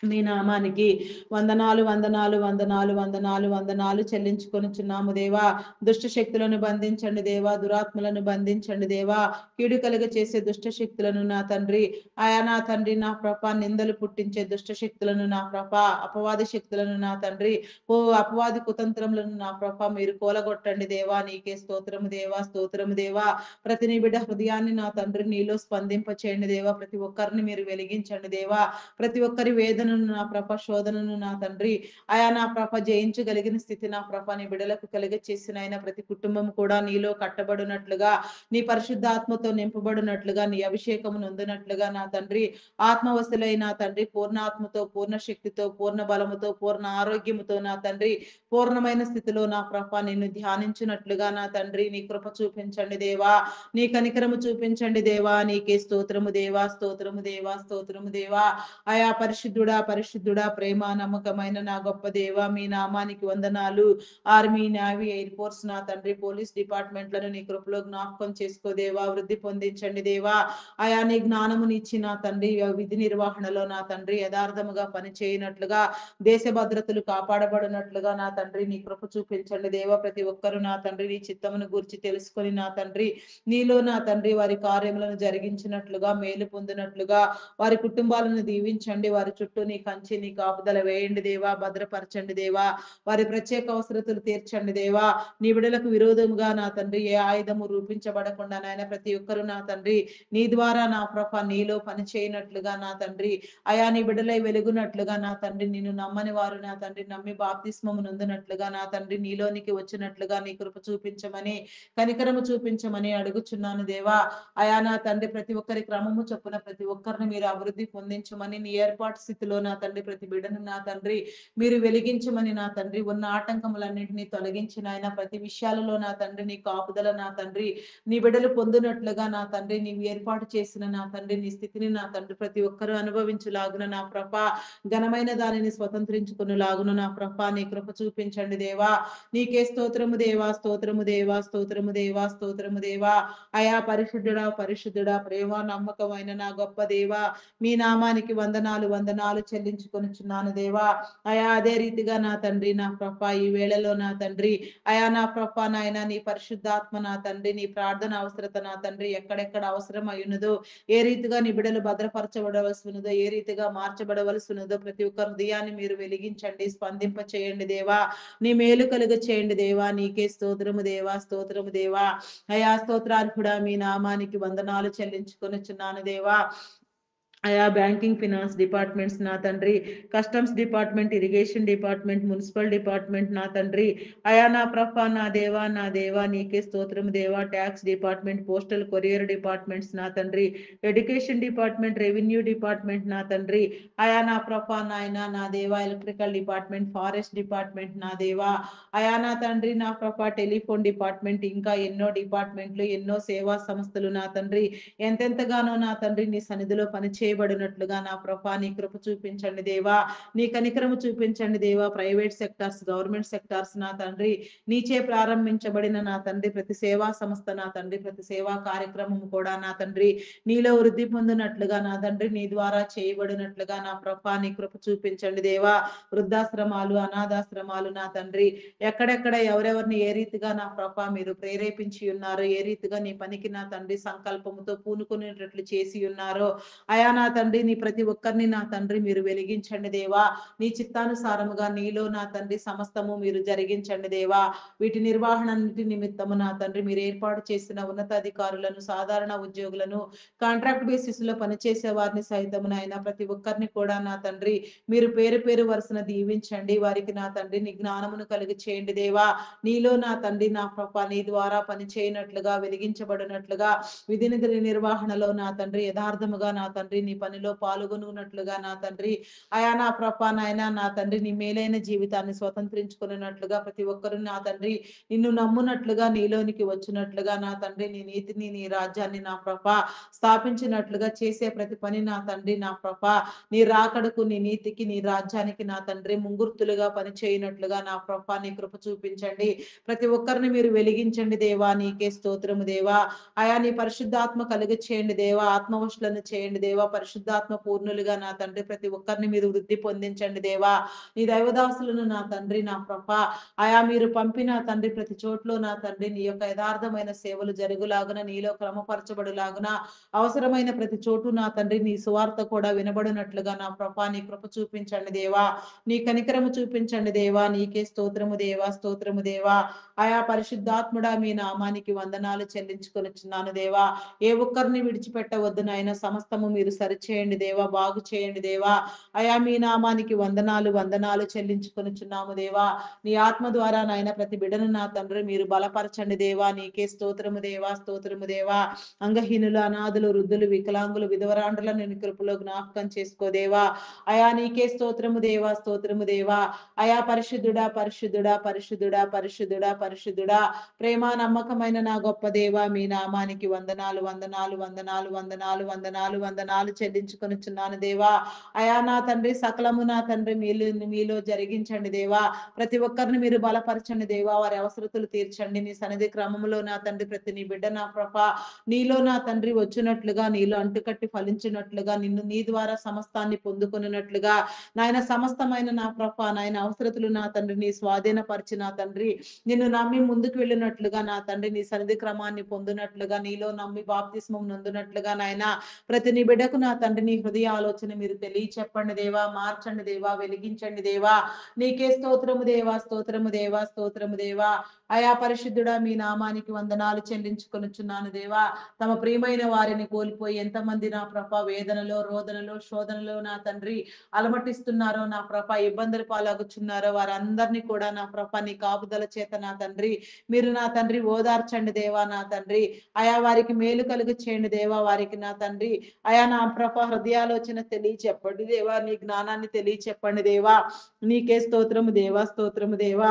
మీ నామానికి వందనాలు, వందనాలు, వందనాలు, వందనాలు, వందనాలు చెల్లించుకొనుచున్నాము దేవా. దుష్ట శక్తులను బంధించండి దేవా, దురాత్మలను బంధించండి దేవా. కీడు కలుగ చేసే దుష్ట శక్తులను నా తండ్రి, ఆయా నా తండ్రి నా ప్రభ, నిందలు పుట్టించే దుష్ట శక్తులను నా ప్రభ, అపవాది శక్తులను నా తండ్రి, ఓ అపవాది కుతంత్రములను నా ప్రభ మీరు కూలగొట్టండి దేవా. నీకే స్తోత్రము దేవా, స్తోత్రము దేవా. ప్రతి నీ బిడ్డ హృదయాన్ని నా తండ్రి నీలో స్పందింప చేయండి దేవా. ప్రతి ఒక్కరిని మీరు వెలిగించండి దేవా. ప్రతి ఒక్కరి వేదనను నా ప్రభ, శోధనను నా తండ్రి, ఆయా నా ప్రభ జయించగలిగిన స్థితి నా ప్రభ నీ బిడలకు కలిగ చేసిన ఆయన ప్రతి కుటుంబం కూడా నీలో కట్టబడినట్లుగా, నీ పరిశుద్ధాత్మతో నింపబడినట్లుగా, నీ అభిషేకము నొందినట్లుగా నా తండ్రి, ఆత్మవశులై నా తండ్రి పూర్ణాత్మతో, పూర్ణ శక్తితో, పూర్ణ బలముతో, పూర్ణ ఆరోగ్యముతో నా తండ్రి పూర్ణమైన స్థితిలో నా ప్రభ నిన్ను ధ్యానించినట్లుగా నా తండ్రి నీ కృప చూపించండి దేవా. నీ కనికరము చూపించండి దేవా. నీకే స్తోత్రము దేవా, స్తోత్రము దేవా, స్తోత్రము దేవా. అయా పరిశుద్ధుడా, పరిశుద్ధుడా, ప్రేమ నమ్మకమైన నా గొప్ప దేవా, మీ నామానికి వందనాలు. ఆర్మీ, నేవీ, ఎయిర్ ఫోర్స్ నా తండ్రి, పోలీస్ డిపార్ట్మెంట్లను నీ కృపలో జ్ఞాపకం చేసుకో దేవా. వృద్ధి పొందించండి దేవా. అయా నీ జ్ఞానమునిచ్చి నా తండ్రి విధి నిర్వహణలో నా తండ్రి యథార్థముగా పని చేయనట్లుగా, దేశ భద్రతలు కాపాడబడినట్లుగా నా తండ్రి నీ కృప చూపించండి దేవా. ప్రతి ఒక్కరు నా తండ్రి నీ చిత్తమును గురించి తెలుసుకొని నా తండ్రి నీలో నా తండ్రి వారి కార్యములను జరిగించినట్లుగా, మేలు పొందినట్లుగా, వారి కుటుంబాలను దీవించండి. వారి చుట్టూ నీ కంచి, నీ కాపుదల వేయండి దేవా. భద్రపరచండి దేవా. వారి ప్రత్యేక అవసరతలు తీర్చండి దేవా. నీ బిడలకు విరోధముగా నా తండ్రి ఏ ఆయుధము రూపించబడకుండా నాయన ప్రతి ఒక్కరు నా తండ్రి నీ ద్వారా నా ప్రభ నీలో పని చేయనట్లుగా నా తండ్రి, అయా నీ బిడలై వెలుగునట్లుగా నా తండ్రి, నిన్ను నమ్మని వారు నా తండ్రి నమ్మి బాప్తిస్మము నొందినట్లుగా నా తండ్రి నీలోనికి వచ్చినట్లుగా నీ కృప చూపించమని, కనికరము చూపించమని అడుగుచున్నాను దేవా. అయా నా తండ్రి ప్రతి ఒక్కరి క్రమము చొప్పున ప్రతి ఒక్కరిని మీరు అభివృద్ధి పొందించమని, నీ ఏర్పాటు స్థితిలో నా తండ్రి ప్రతి బిడ్డను నా తండ్రి మీరు వెలిగించమని నా తండ్రి, ఉన్న ఆటంకములన్నింటినీ తొలగించిన ఆయన ప్రతి విషయాలలో నా తండ్రి నీ కాపుదల నా తండ్రి నీ బిడ్డలు పొందునట్లుగా నా తండ్రి నీవు ఏర్పాటు చేసిన నా తండ్రి నీ స్థితిని నా తండ్రి ప్రతి ఒక్కరూ అనుభవించులాగున నా ప్రభ, ఘనమైన దానిని స్వతంత్రించుకునేలాగున నా ప్రభ నీ కృప చూపించండి దేవా. నీకే స్తోత్రము దేవా, స్తోత్రము దేవా, స్తోత్రము దేవా, స్తోత్రము దేవా. అయా పరిశుద్ధుడా, పరిశుద్ధుడా, ప్రేమ నమ్మకమైన నా గొప్ప దేవా, మీ నామానికి వందనాలు, వందనాలు చెల్లించుకొనుచున్నాను దేవా. అయా అదే రీతిగా నా తండ్రి నా ప్రభ ఈ వేళలో నా తండ్రి అయా నా ప్రభ నాయన నీ పరిశుద్ధాత్మ నా తండ్రి నీ ప్రార్థన అవసరత నా తండ్రి ఎక్కడెక్కడ అవసరం అయ్యున్నదో ఏ రీతిగా నీ బిడ్డలు భద్రపరచబడవలసి ఉన్నదో ఏ రీతిగా మార్చబడవలసి ఉన్నదో ప్రతి ఒక్క హృదయాన్ని మీరు వెలిగించండి, స్పందింప చేయండి దేవా. నీ మేలు కలుగ చేయండి దేవా. నీకే స్తోత్రము దేవా, స్తోత్రము దేవా. అయా స్తోత్రార్హుడా మీ నామానికి వందనాలు చెల్లించుకొనుచున్నాను దేవా. అయా బ్యాంకింగ్ ఫినాన్స్ డిపార్ట్మెంట్స్ నా తండ్రి, customs department, irrigation department, municipal department నా తండ్రి, అయా నా ప్రభ నా దేవా నీకే స్తోత్రం దేవా. Tax department, postal courier departments నా తండ్రి, ఎడ్యుకేషన్ డిపార్ట్మెంట్, రెవెన్యూ డిపార్ట్మెంట్ నా తండ్రి, అయా నా ప్రభ నాయన నా దేవా. ఎలక్ట్రికల్ డిపార్ట్మెంట్, ఫారెస్ట్ డిపార్ట్మెంట్ నా దేవా, అయా నా తండ్రి నా ప్రభ టెలిఫోన్ డిపార్ట్మెంట్, ఇంకా ఎన్నో డిపార్ట్మెంట్లు ఎన్నో సేవా సంస్థలు నా తండ్రి ఎంతెంతగానో నా తండ్రి నీ సన్నిధిలో పని చేయబడినట్లుగా నా ప్రభా నీ కృప చూపించండి దేవా. నీ కనికరము చూపించండి దేవా. ప్రైవేట్ సెక్టార్స్, గవర్నమెంట్ సెక్టార్స్ నా తండ్రి నీచే ప్రారంభించబడిన నా తండ్రి ప్రతి సేవా సంస్థ నా తండ్రి ప్రతి సేవా కార్యక్రమం కూడా నా తండ్రి నీలో వృద్ధి పొందినట్లుగా నా తండ్రి నీ ద్వారా చేయబడినట్లుగా నా ప్రభా నీ కృప చూపించండి దేవా. వృద్ధాశ్రమాలు, అనాథాశ్రమాలు నా తండ్రి ఎక్కడెక్కడ ఎవరెవరిని ఏ రీతిగా నా ప్రభా మీరు ప్రేరేపించి ఉన్నారు, ఏ రీతిగా నీ పనికి నా తండ్రి సంకల్పముతో పూనుకునేటట్లు చేసి ఉన్నారో అయా నా తండ్రి నీ ప్రతి ఒక్కరిని నా తండ్రి మీరు వెలిగించండి దేవా. నీ చిత్తానుసారముగా నీలో నా తండ్రి సమస్తము మీరు జరిగించండి దేవా. వీటి నిర్వహణ నిమిత్తము నా తండ్రి మీరు ఏర్పాటు చేసిన ఉన్నతాధికారులను, సాధారణ ఉద్యోగులను, కాంట్రాక్ట్ బేసిస్ లో పనిచేసే వారిని సైతము నాయన ప్రతి ఒక్కరిని కూడా నా తండ్రి మీరు పేరు పేరు వరుసన దీవించండి. వారికి నా తండ్రి నీ జ్ఞానమును కలిగి చేయండి దేవా. నీలో నా తండ్రి నా ప్రభ నీ ద్వారా పని చేయనట్లుగా వెలిగించబడినట్లుగా విధి నిధుల నిర్వహణలో నా తండ్రి యథార్థముగా నా తండ్రి నీ పనిలో పాల్గొనున్నట్లుగా నా తండ్రి అయా నా ప్రభ నాయన నా తండ్రి నీ మేలైన జీవితాన్ని స్వతంత్రించుకున్నట్లుగా ప్రతి ఒక్కరు నా తండ్రి నిన్ను నమ్మునట్లుగా నీలోనికి వచ్చినట్లుగా నా తండ్రి నీ నీతిని నీ రాజ్యాన్ని నా ప్రభ స్థాపించినట్లుగా చేసే ప్రతి పని నా తండ్రి నా ప్రభ నీ రాకడకు నీ నీతికి నీ రాజ్యానికి నా తండ్రి ముంగుర్తులుగా పని చేయనట్లుగా నా ప్రభ నీ కృప చూపించండి. ప్రతి ఒక్కరిని మీరు వెలిగించండి దేవా. నీకే స్తోత్రము దేవా. అయా నీ పరిశుద్ధాత్మ కలుగ చేయండి దేవా. ఆత్మవశులను చేయండి దేవా. పరిశుద్ధాత్మ పూర్ణులుగా నా తండ్రి ప్రతి ఒక్కరిని మీరు వృద్ధి పొందించండి దేవా. నీ దైవదాసులను నా తండ్రి నా ప్రభ అయా మీరు పంపిన తండ్రి ప్రతి చోట్లో నా తండ్రి నీ యొక్క యథార్థమైన సేవలు జరుగులాగున నీలో క్రమపరచబడులాగున అవసరమైన ప్రతి చోటు నా తండ్రి నీ సువార్త కూడా వినబడినట్లుగా నా ప్రభ నీ కృప చూపించండి దేవా. నీ కనికరము చూపించండి దేవా. నీకే స్తోత్రము దేవా, స్తోత్రము దేవా. ఆయా పరిశుద్ధాత్ముడా మీ నామానికి వందనాలు చెల్లించుకొనిచున్నాను దేవా. ఏ ఒక్కరిని విడిచిపెట్టవద్దు నాయన. సమస్తము మీరు సరిచేయండి దేవా, బాగు చేయండి దేవా. అయా మీ నామానికి వందనాలు వందనాలు చెల్లించుకొనిచున్నాము దేవా. నీ ఆత్మ ద్వారా నాయన ప్రతి బిడ్డను నా తండ్రి మీరు బలపరచండి దేవా. నీకే స్తోత్రము దేవా, స్తోత్రము దేవా. అంగహీనులు, అనాథులు, వృద్ధులు, వికలాంగులు, విధవరాండ్రులను నీ కృపలో జ్ఞాపకం చేసుకో దేవా. అయా నీకే స్తోత్రము దేవా, స్తోత్రము దేవా. అయా పరిశుద్ధుడా పరిశుద్ధుడా పరిశుద్ధుడా పరిశుద్ధుడా పరిశుద్ధుడా ప్రేమ నమ్మకమైన నా గొప్ప దేవా మీ నామానికి వందనాలు వందనాలు వందనాలు వందనాలు వందనాలు వందనాలు చెల్లించుకొనిచున్నాను దేవా. అయా నా తండ్రి సకలము నా తండ్రి మీలో జరిగించండి దేవా. ప్రతి ఒక్కరిని మీరు బలపరచండి దేవా. వారి అవసరతలు తీర్చండి. నీ సన్నిధి క్రమంలో నా తండ్రి ప్రతి నీ బిడ్డ నా ప్రభ నీలో నా తండ్రి వచ్చినట్లుగా, నీలో అంటుకట్టి ఫలించినట్లుగా, నిన్ను నీ ద్వారా సమస్తాన్ని పొందుకున్నట్లుగా నాయన సమస్తమైన నా ప్రభ నాయన అవసరతలు నా తండ్రి నీ స్వాధీనపరిచి నా తండ్రి నిన్ను నమ్మి ముందుకు వెళ్ళినట్లుగా నా తండ్రి నీ సన్నిధి క్రమాన్ని పొందినట్లుగా, నీలో నమ్మి బాప్తిస్మం నొందినట్లుగా నాయన ప్రతి నీ బిడ్డకు నా తండ్రి నీ హృదయ ఆలోచన మీరు తెలియచెప్పండి దేవా. మార్చండి దేవా, వెలిగించండి దేవా. నీకే స్తోత్రము దేవా, స్తోత్రము దేవా, స్తోత్రము దేవా. అయా పరిశుద్ధుడా మీ నామానికి వందనాలు చెల్లించుకొనుచున్నాను దేవా. తమ ప్రియమైన వారిని కోల్పోయి ఎంతమంది నా ప్రభ వేదనలో, రోదనలో, శోధనలో నా తండ్రి అలమటిస్తున్నారో నా ప్రభ ఇబ్బందులు పాలగుచున్నారో వారందరినీ కూడా నా ప్రభ నీ కాపుదల చేత నా తండ్రి మీరు నా తండ్రి ఓదార్చండి దేవా. నా తండ్రి అయా వారికి మేలు కలుగు చేయండి దేవా. వారికి నా తండ్రి అయా నా ప్రభ హృదయాలోచన తెలియచెప్పండి దేవా. నీ జ్ఞానాన్ని తెలియచెప్పండి దేవా. నీకే స్తోత్రము దేవా, స్తోత్రము దేవా.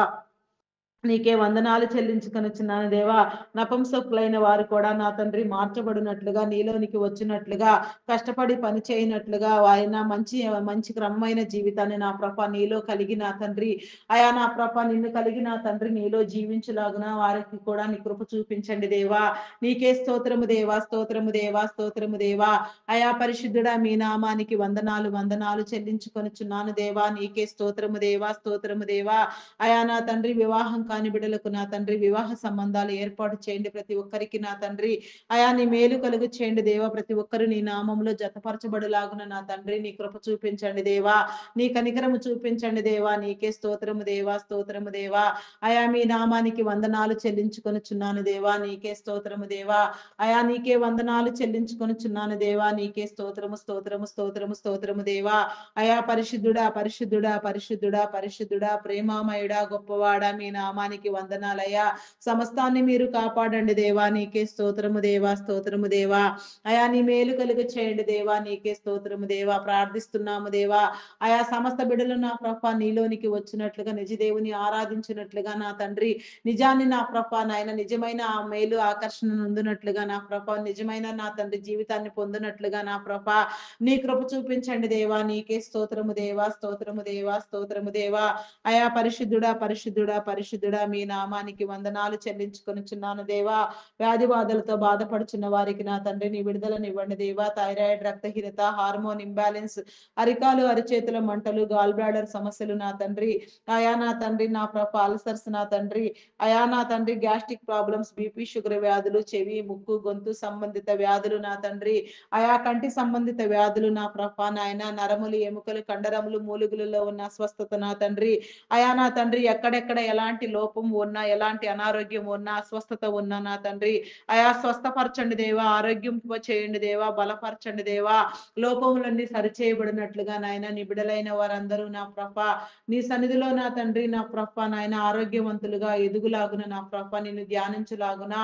నీకే వందనాలు చెల్లించుకొనుచున్నాను దేవా. నపుంసకులైన వారు కూడా నా తండ్రి మార్చబడినట్లుగా, నీలోనికి వచ్చినట్లుగా, కష్టపడి పని చేయనట్లుగా, ఆయన మంచి మంచి క్రమమైన జీవితాన్ని నా ప్రభ నీలో కలిగి నా తండ్రి, అయా నా ప్రభ నిన్ను కలిగి నా తండ్రి నీలో జీవించులాగున వారికి కూడా నీ కృప చూపించండి దేవా. నీకే స్తోత్రము దేవా, స్తోత్రము దేవా, స్తోత్రము దేవా. అయా పరిశుద్ధుడా మీ నామానికి వందనాలు వందనాలు చెల్లించుకొనుచున్నాను దేవా. నీకే స్తోత్రము దేవా, స్తోత్రము దేవా. అయా నా తండ్రి వివాహం కాని బిడ్డలకు నా తండ్రి వివాహ సంబంధాలు ఏర్పాటు చేయండి ప్రతి ఒక్కరికి నా తండ్రి. అయా నీ మేలు కలుగు చేయండి దేవా. ప్రతి ఒక్కరు నీ నామంలో జతపరచబడులాగున నా తండ్రి నీ కృప చూపించండి దేవా. నీ కనికరము చూపించండి దేవా. నీకే స్తోత్రము దేవా, స్తోత్రము దేవా. అయా మీ నామానికి వందనాలు చెల్లించుకొనుచున్నాను దేవా. నీకే స్తోత్రము దేవా. అయా నీకే వందనాలు చెల్లించుకొనుచున్నాను దేవా. నీకే స్తోత్రము స్తోత్రము స్తోత్రము స్తోత్రము దేవా. అయా పరిశుద్ధుడా పరిశుద్ధుడా పరిశుద్ధుడా పరిశుద్ధుడా ప్రేమామయుడా గొప్పవాడా మీ నామానికి వందనాలయ్యా. సమస్తాన్ని మీరు కాపాడండి దేవా. నీకే స్తోత్రము దేవా, స్తోత్రము దేవా. అయా నీ మేలు కలుగ చేయండి దేవా. నీకే స్తోత్రము దేవా. ప్రార్థిస్తున్నాము దేవా. అయా సమస్త బిడ్డలు నా ప్రభ నీలోనికి వచ్చినట్లుగా నిజ దేవుని ఆరాధించినట్లుగా నా తండ్రి నిజాన్ని నా ప్రభ నాయన నిజమైన ఆ మేలు ఆకర్షణ నొందినట్లుగా నా ప్రభ నిజమైన నా తండ్రి జీవితాన్ని పొందినట్లుగా నా ప్రభ నీ కృప చూపించండి దేవా. నీకే స్తోత్రము దేవా, స్తోత్రము దేవా, స్తోత్రము దేవా. అయా పరిశుద్ధుడా పరిశుద్ధుడా పరిశుద్ధుడా మీ నామానికి వందనాలు చెల్లించుకొనుచున్నాను దేవా. వ్యాధి బాధలతో బాధపడుచున్న వారికి నా తండ్రి నీ విడుదలనివ్వండి దేవా. థైరాయిడ్ రక్తహీనత, హార్మోన్ ఇంబ్యాలెన్స్, అరికాలు అరిచేతుల మంటలు, గాల్ బ్లాడర్ సమస్యలు నా తండ్రి, అయా నా తండ్రి నా ప్రభ అల్సర్స్ నా తండ్రి, అయా నా తండ్రి గ్యాస్ట్రిక్ ప్రాబ్లమ్స్, బీపీ షుగర్ వ్యాధులు, చెవి ముక్కు గొంతు సంబంధిత వ్యాధులు నా తండ్రి, ఆయా కంటి సంబంధిత వ్యాధులు నా ప్రభ నాయన నరములు ఎముకలు కండరములు మూలుగులలో ఉన్న అస్వస్థత నా తండ్రి, అయా నా తండ్రి ఎక్కడెక్కడ ఎలాంటి లోపం ఉన్నా ఎలాంటి అనారోగ్యం ఉన్నా అస్వస్థత ఉన్నా నా తండ్రి అయా స్వస్థపరచండి దేవా. ఆరోగ్యం చేయండి దేవా. బలపరచండి దేవా. లోపములన్నీ సరిచేయబడినట్లుగా నాయన నీ బిడలైన వారందరూ నా ప్రభ నీ సన్నిధిలో నా తండ్రి నా ప్రభ నాయన ఆరోగ్యవంతులుగా ఎదుగులాగున నా ప్రభ నిన్ను ధ్యానించులాగున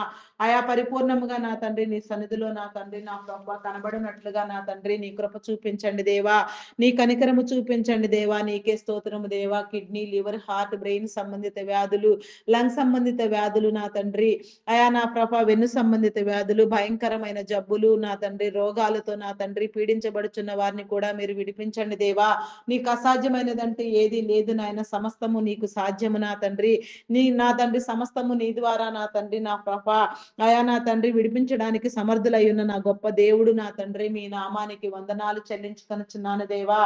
ఆయా పరిపూర్ణముగా నా తండ్రి నీ సన్నిధిలో నా తండ్రి నా ప్రభ కనబడినట్లుగా నా తండ్రి నీ కృప చూపించండి దేవా. నీ కనికరము చూపించండి దేవా. నీకే స్తోత్రము దేవా. కిడ్నీ లివర్ హార్ట్ బ్రెయిన్ సంబంధిత వ్యాధులు, లంగ్ సంబంధిత వ్యాధులు నా తండ్రి, అయా నా ప్రభ వెన్ను సంబంధిత వ్యాధులు, భయంకరమైన జబ్బులు నా తండ్రి రోగాలతో నా తండ్రి పీడించబడుచున్న వారిని కూడా మీరు విడిపించండి దేవా. నీకు అసాధ్యమైనదంటే ఏది లేదు నాయన. సమస్తము నీకు సాధ్యము నా తండ్రి. నీ నా తండ్రి సమస్తము నీ ద్వారా నా తండ్రి నా ప్రభ అయా నా తండ్రి విడిపించడానికి సమర్థులై ఉన్న నా గొప్ప దేవుడు నా తండ్రి మీ నామానికి వందనాలు చెల్లించుకొనుచున్నాను దేవా.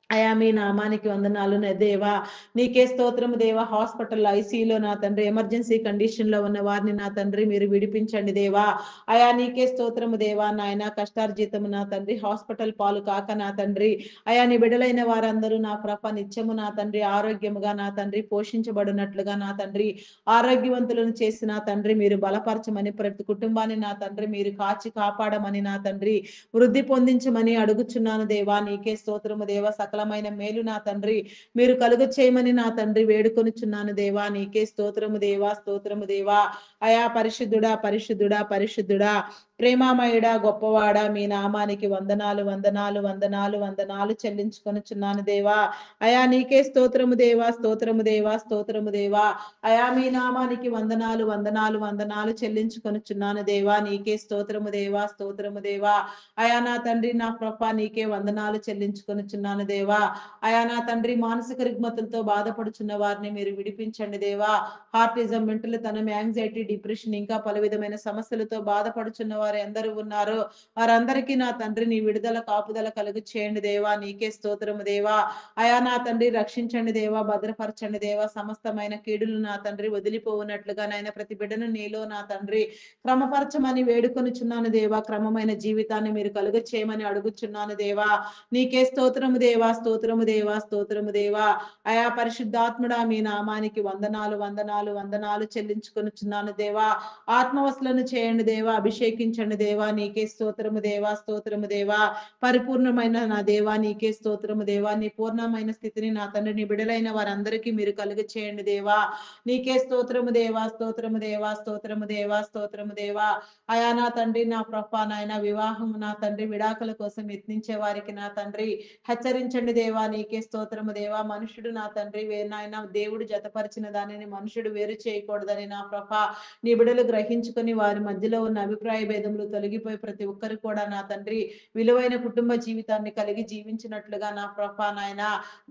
అయా మీ నామానికి వందనాలు దేవా. నీకే స్తోత్రము దేవా. హాస్పిటల్ ఐసీలో నా తండ్రి ఎమర్జెన్సీ కండిషన్ లో ఉన్న వారిని నా తండ్రి మీరు విడిపించండి దేవా. అయా నీకే స్తోత్రము దేవా. నాయన కష్టార్జితము నా తండ్రి హాస్పిటల్ పాలు కాక నా తండ్రి అయా నీ బిడలైన వారందరూ నా ప్రభ నిత్యము నా తండ్రి ఆరోగ్యముగా నా తండ్రి పోషించబడినట్లుగా నా తండ్రి ఆరోగ్యవంతులను చేసి నా తండ్రి మీరు బలపరచమని ప్రతి కుటుంబాన్ని నా తండ్రి మీరు కాచి కాపాడమని నా తండ్రి వృద్ధి పొందించమని అడుగుచున్నాను దేవా. నీకే స్తోత్రము దేవా. సకలమైన మేలు నా తండ్రి మీరు కలుగ చేయమని నా తండ్రి వేడుకొనుచున్నాను దేవా. నీకే స్తోత్రము దేవా, స్తోత్రము దేవా. అయా పరిశుద్ధుడా పరిశుద్ధుడా పరిశుద్ధుడా ప్రేమామయుడా గొప్పవాడా మీ నామానికి వందనాలు వందనాలు వందనాలు వందనాలు చెల్లించుకొనుచున్నాను దేవా. అయా నీకే స్తోత్రము దేవా, స్తోత్రము దేవా, స్తోత్రము దేవా. అయా మీ నామానికి వందనాలు వందనాలు వందనాలు చెల్లించుకొనుచున్నాను దేవా. నీకే స్తోత్రము దేవా, స్తోత్రము దేవా. అయా నా తండ్రి నా ప్రభ నీకే వందనాలు చెల్లించుకొనుచున్నాను దేవా. అయా నా తండ్రి మానసిక రుగ్మతలతో బాధపడుచున్న వారిని మీరు విడిపించండి దేవా. హార్టిజం, మెంటల్ తనం, యాంగ్జైటీ, డిప్రెషన్ ఇంకా పలు విధమైన సమస్యలతో బాధపడుచున్న వారు ఎందరు ఉన్నారో వారందరికీ నా తండ్రి నీ విడుదల కాపుదల కలుగు చేయండి దేవా. నీకే స్తోత్రము దేవా. అయా నా తండ్రి రక్షించండి దేవా. భద్రపరచండి దేవా. సమస్తమైన కీడులు నా తండ్రి వదిలిపోవునట్లుగా నాయన ప్రతి బిడ్డను నీలో నా తండ్రి క్రమపరచమని వేడుకొనుచున్నాను దేవా. క్రమమైన జీవితాన్ని మీరు కలుగ చేయమని అడుగుచున్నాను దేవా. నీకే స్తోత్రము దేవా, స్తోత్రము దేవా, స్తోత్రము దేవా. అయా పరిశుద్ధాత్ముడా మీ నామానికి వందనాలు వందనాలు వందనాలు చెల్లించుకొనుచున్నాను దేవా. ఆత్మవశులను చేయండి దేవా. అభిషేకించండి చూపించండి దేవా, నీకే స్తోత్రము దేవా, స్తోత్రము దేవా. పరిపూర్ణమైన నా దేవా నీకే స్తోత్రము దేవా. నీ పూర్ణమైన స్థితిని నా తండ్రి నీ బిడలైన వారందరికీ మీరు కలుగ చేయండి దేవా. నీకే స్తోత్రము దేవా, స్తోత్రము దేవా, స్తోత్రము దేవా, స్తోత్రము దేవా. అయా నా తండ్రి నా ప్రభా నాయన వివాహం నా తండ్రి విడాకుల కోసం యత్నించే వారికి నా తండ్రి హెచ్చరించండి దేవా, నీకే స్తోత్రము దేవా. మనుషుడు నా తండ్రి నాయన దేవుడు జతపరిచిన దానిని మనుషుడు వేరు చేయకూడదని నా ప్రభా నీ బిడలు గ్రహించుకొని వారి మధ్యలో ఉన్న అభిప్రాయ భేదములు తొలగిపోయి ప్రతి ఒక్కరు కూడా నా తండ్రి విలువైన కుటుంబ జీవితాన్ని కలిగి జీవించినట్లుగా నా ప్రభా నాయన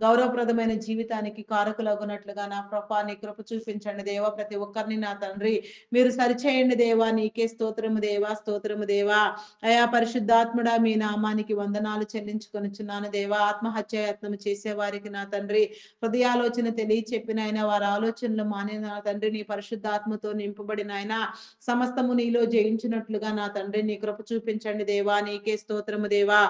గౌరవప్రదమైన జీవితానికి కారకులగునట్లుగా నా ప్రభా నీ కృప చూపించండి దేవా. ప్రతి ఒక్కరిని నా తండ్రి మీరు సరిచేయండి దేవా, నీకే స్తోత్రము దేవా, స్తోత్రము దేవా. అయా పరిశుద్ధాత్ముడా మీ నామానికి వందనాలు చెల్లించుకొనుచున్నాను దేవా. ఆత్మహత్యాయత్నం చేసే వారికి నా తండ్రి హృదయాలోచన తెలియ చెప్పిన ఆయన వారి ఆలోచనలు మానే నా తండ్రి నీ పరిశుద్ధాత్మతో నింపబడిన ఆయన సమస్తము నీలో జయించినట్లుగా నా తండ్రి నీ కృప చూపించండి దేవా, నీకే స్తోత్రము దేవా.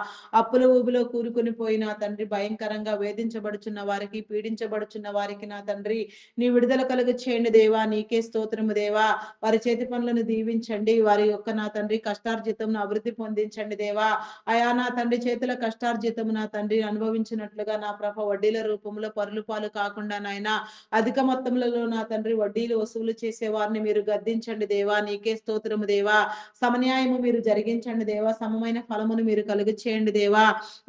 అప్పుల ఊబిలో కూరుకుని పోయి నా తండ్రి భయంకరంగా వేధించబడుచున్న వారికి పీడించబడుచున్న వారికి నా తండ్రి నీ విడుదల కలుగ చేయండి దేవా, నీకే స్తోత్రము దేవా. వారి చేతి పనులను దీవించండి, వారి యొక్క నా తండ్రి కష్టార్జితం అభివృద్ధి పొందించండి దేవా. అయా నా తండ్రి చేతుల కష్టార్జితం నా తండ్రి అనుభవించినట్లుగా నా ప్రభ వడ్డీల రూపంలో పరులు పాలు కాకుండా నాయన అధిక మొత్తములలో నా తండ్రి వడ్డీలు వసూలు చేసే వారిని మీరు గద్దించండి దేవా, నీకే స్తోత్రము దేవా. సమన్యాయము మీరు జరిగించండి దేవా, సమమైన ఫలమును మీరు కలుగ చేయండి దేవా,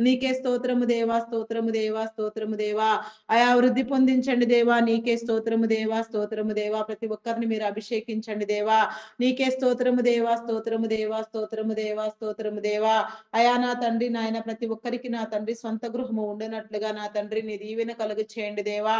నీకే స్తోత్రము దేవా, స్తోత్రము దేవా, స్తోత్రము దేవా. అయా వృద్ధి పొందించండి దేవా, నీకే స్తోత్రము దేవా, స్తోత్రము దేవా. ప్రతి ఒక్కరిని మీరు అభిషేకించండి దేవా, నీకే స్తోత్రము దేవా, స్తోత్రము దేవా, స్తోత్రము దేవా, స్తోత్రము దేవా. అయా నా తండ్రి నాయన ప్రతి ఒక్కరికి నా తండ్రి సొంత గృహము ఉండనట్లుగా నా తండ్రి నీ దీవెన కలుగ చేయండి దేవా.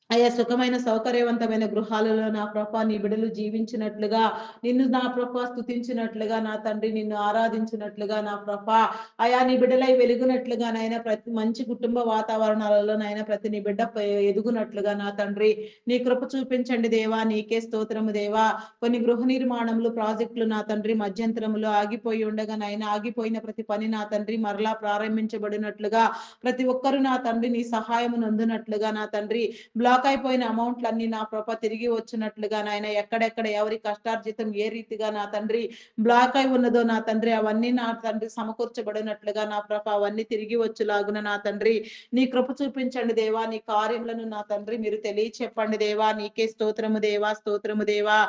అయా సుఖమైన సౌకర్యవంతమైన గృహాలలో నా ప్రభా నీ బిడలు జీవించినట్లుగా నిన్ను నా ప్రభా స్తుతించినట్లుగా నా తండ్రి నిన్ను ఆరాధించినట్లుగా నా ప్రభా అయా నీ బిడ్డలై వెలుగునట్లుగా నాయన ప్రతి మంచి కుటుంబ వాతావరణాలలో నాయన ప్రతి నీ బిడ్డ ఎదుగునట్లుగా నా తండ్రి నీ కృప చూపించండి దేవా, నీకే స్తోత్రము దేవా. కొన్ని గృహ నిర్మాణములు ప్రాజెక్టులు నా తండ్రి మధ్యంతరములో ఆగిపోయి ఉండగా నాయన ఆగిపోయిన ప్రతి పని నా తండ్రి మరలా ప్రారంభించబడినట్లుగా ప్రతి ఒక్కరు నా తండ్రి నీ సహాయము నందునట్లుగా నా తండ్రి బ్లాక్ అయిపోయిన అమౌంట్లన్నీ నా ప్రభ తిరిగి వచ్చినట్లుగా నాయన ఎక్కడెక్కడ ఎవరి కష్టార్జితం ఏ రీతిగా నా తండ్రి బ్లాక్ అయి ఉన్నదో నా తండ్రి అవన్నీ నా తండ్రి సమకూర్చబడినట్లుగా నా ప్రభ అవన్నీ తిరిగి వచ్చేలాగున నా తండ్రి నీ కృప చూపించండి దేవా. నీ కార్యములను నా తండ్రి మీరు తెలియచెప్పండి దేవా, నీకే స్తోత్రము దేవా, స్తోత్రము దేవా.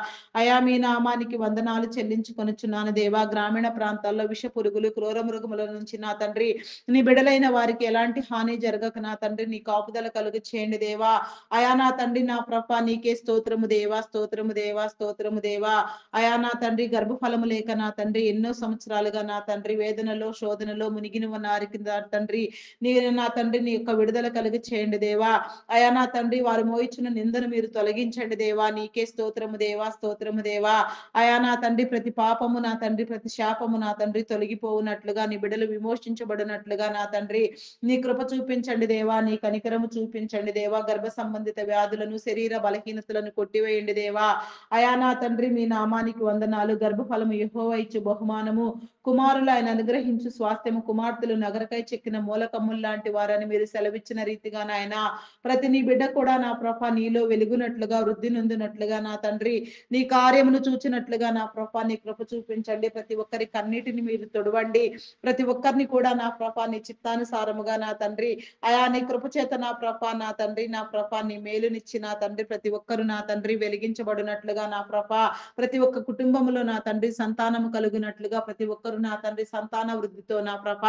అయా మీ నామానికి వందనాలు చెల్లించుకొనుచున్నాను దేవా. గ్రామీణ ప్రాంతాల్లో విష పురుగులు క్రూర మృగముల నుంచి నా తండ్రి నీ బిడలైన వారికి ఎలాంటి హాని జరగక నా తండ్రి నీ కాపుదల కలుగు చేయండి దేవా. అయా నా తండ్రి నా ప్రభ నీకే స్తోత్రము దేవా, స్తోత్రము దేవా, స్తోత్రము దేవా. అయా నా తండ్రి గర్భఫలము లేక నా తండ్రి ఎన్నో సంవత్సరాలుగా నా తండ్రి వేదనలో శోధనలో మునిగిన వారికి నా తండ్రి నీ నా తండ్రి నీ యొక్క విడుదల కలిగి చేయండి దేవా. అయా నా తండ్రి వారు మోయిచున్న నిందను మీరు తొలగించండి దేవా, నీకే స్తోత్రము దేవా, స్తోత్రము దేవా. అయా నా తండ్రి ప్రతి పాపము నా తండ్రి ప్రతి శాపము నా తండ్రి తొలగిపోవునట్లుగా నీ బిడలు విమోచించబడినట్లుగా నా తండ్రి నీ కృప చూపించండి దేవా, నీ కనికరము చూపించండి దేవా. గర్భ సంబంధిత వ్యాధులను శరీర బలహీనతలను కొట్టివేయండి దేవా. అయా నా తండ్రి మీ నామానికి వందనాలు. గర్భఫలము యెహోవా ఇచ్చు బహుమానము, కుమారులు ఆయన అనుగ్రహించు స్వాస్థ్యము, కుమార్తెలు నగరకై చెక్కిన మూలకమ్ములు లాంటి వారని మీరు సెలవిచ్చిన రీతిగా నాయన ప్రతి నీ బిడ్డ కూడా నా ప్రభ నీలో వెలుగునట్లుగా వృద్ధి నొందినట్లుగా నా తండ్రి నీ కార్యమును చూచినట్లుగా నా ప్రభ నీ కృప చూపించండి. ప్రతి ఒక్కరి కన్నీటిని మీరు తొడవండి, ప్రతి ఒక్కరిని కూడా నా ప్రభ నీ చిత్తానుసారముగా నా తండ్రి అయా నీ కృప చేత నా ప్రభ నా తండ్రి నా ప్రభ నీ మేలునిచ్చి నా తండ్రి ప్రతి ఒక్కరు నా తండ్రి వెలిగించబడినట్లుగా నా ప్రభ ప్రతి ఒక్క కుటుంబములో నా తండ్రి సంతానము కలుగునట్లుగా ప్రతి ఒక్కరు నా తండ్రి సంతాన వృద్ధితో నా ప్రభ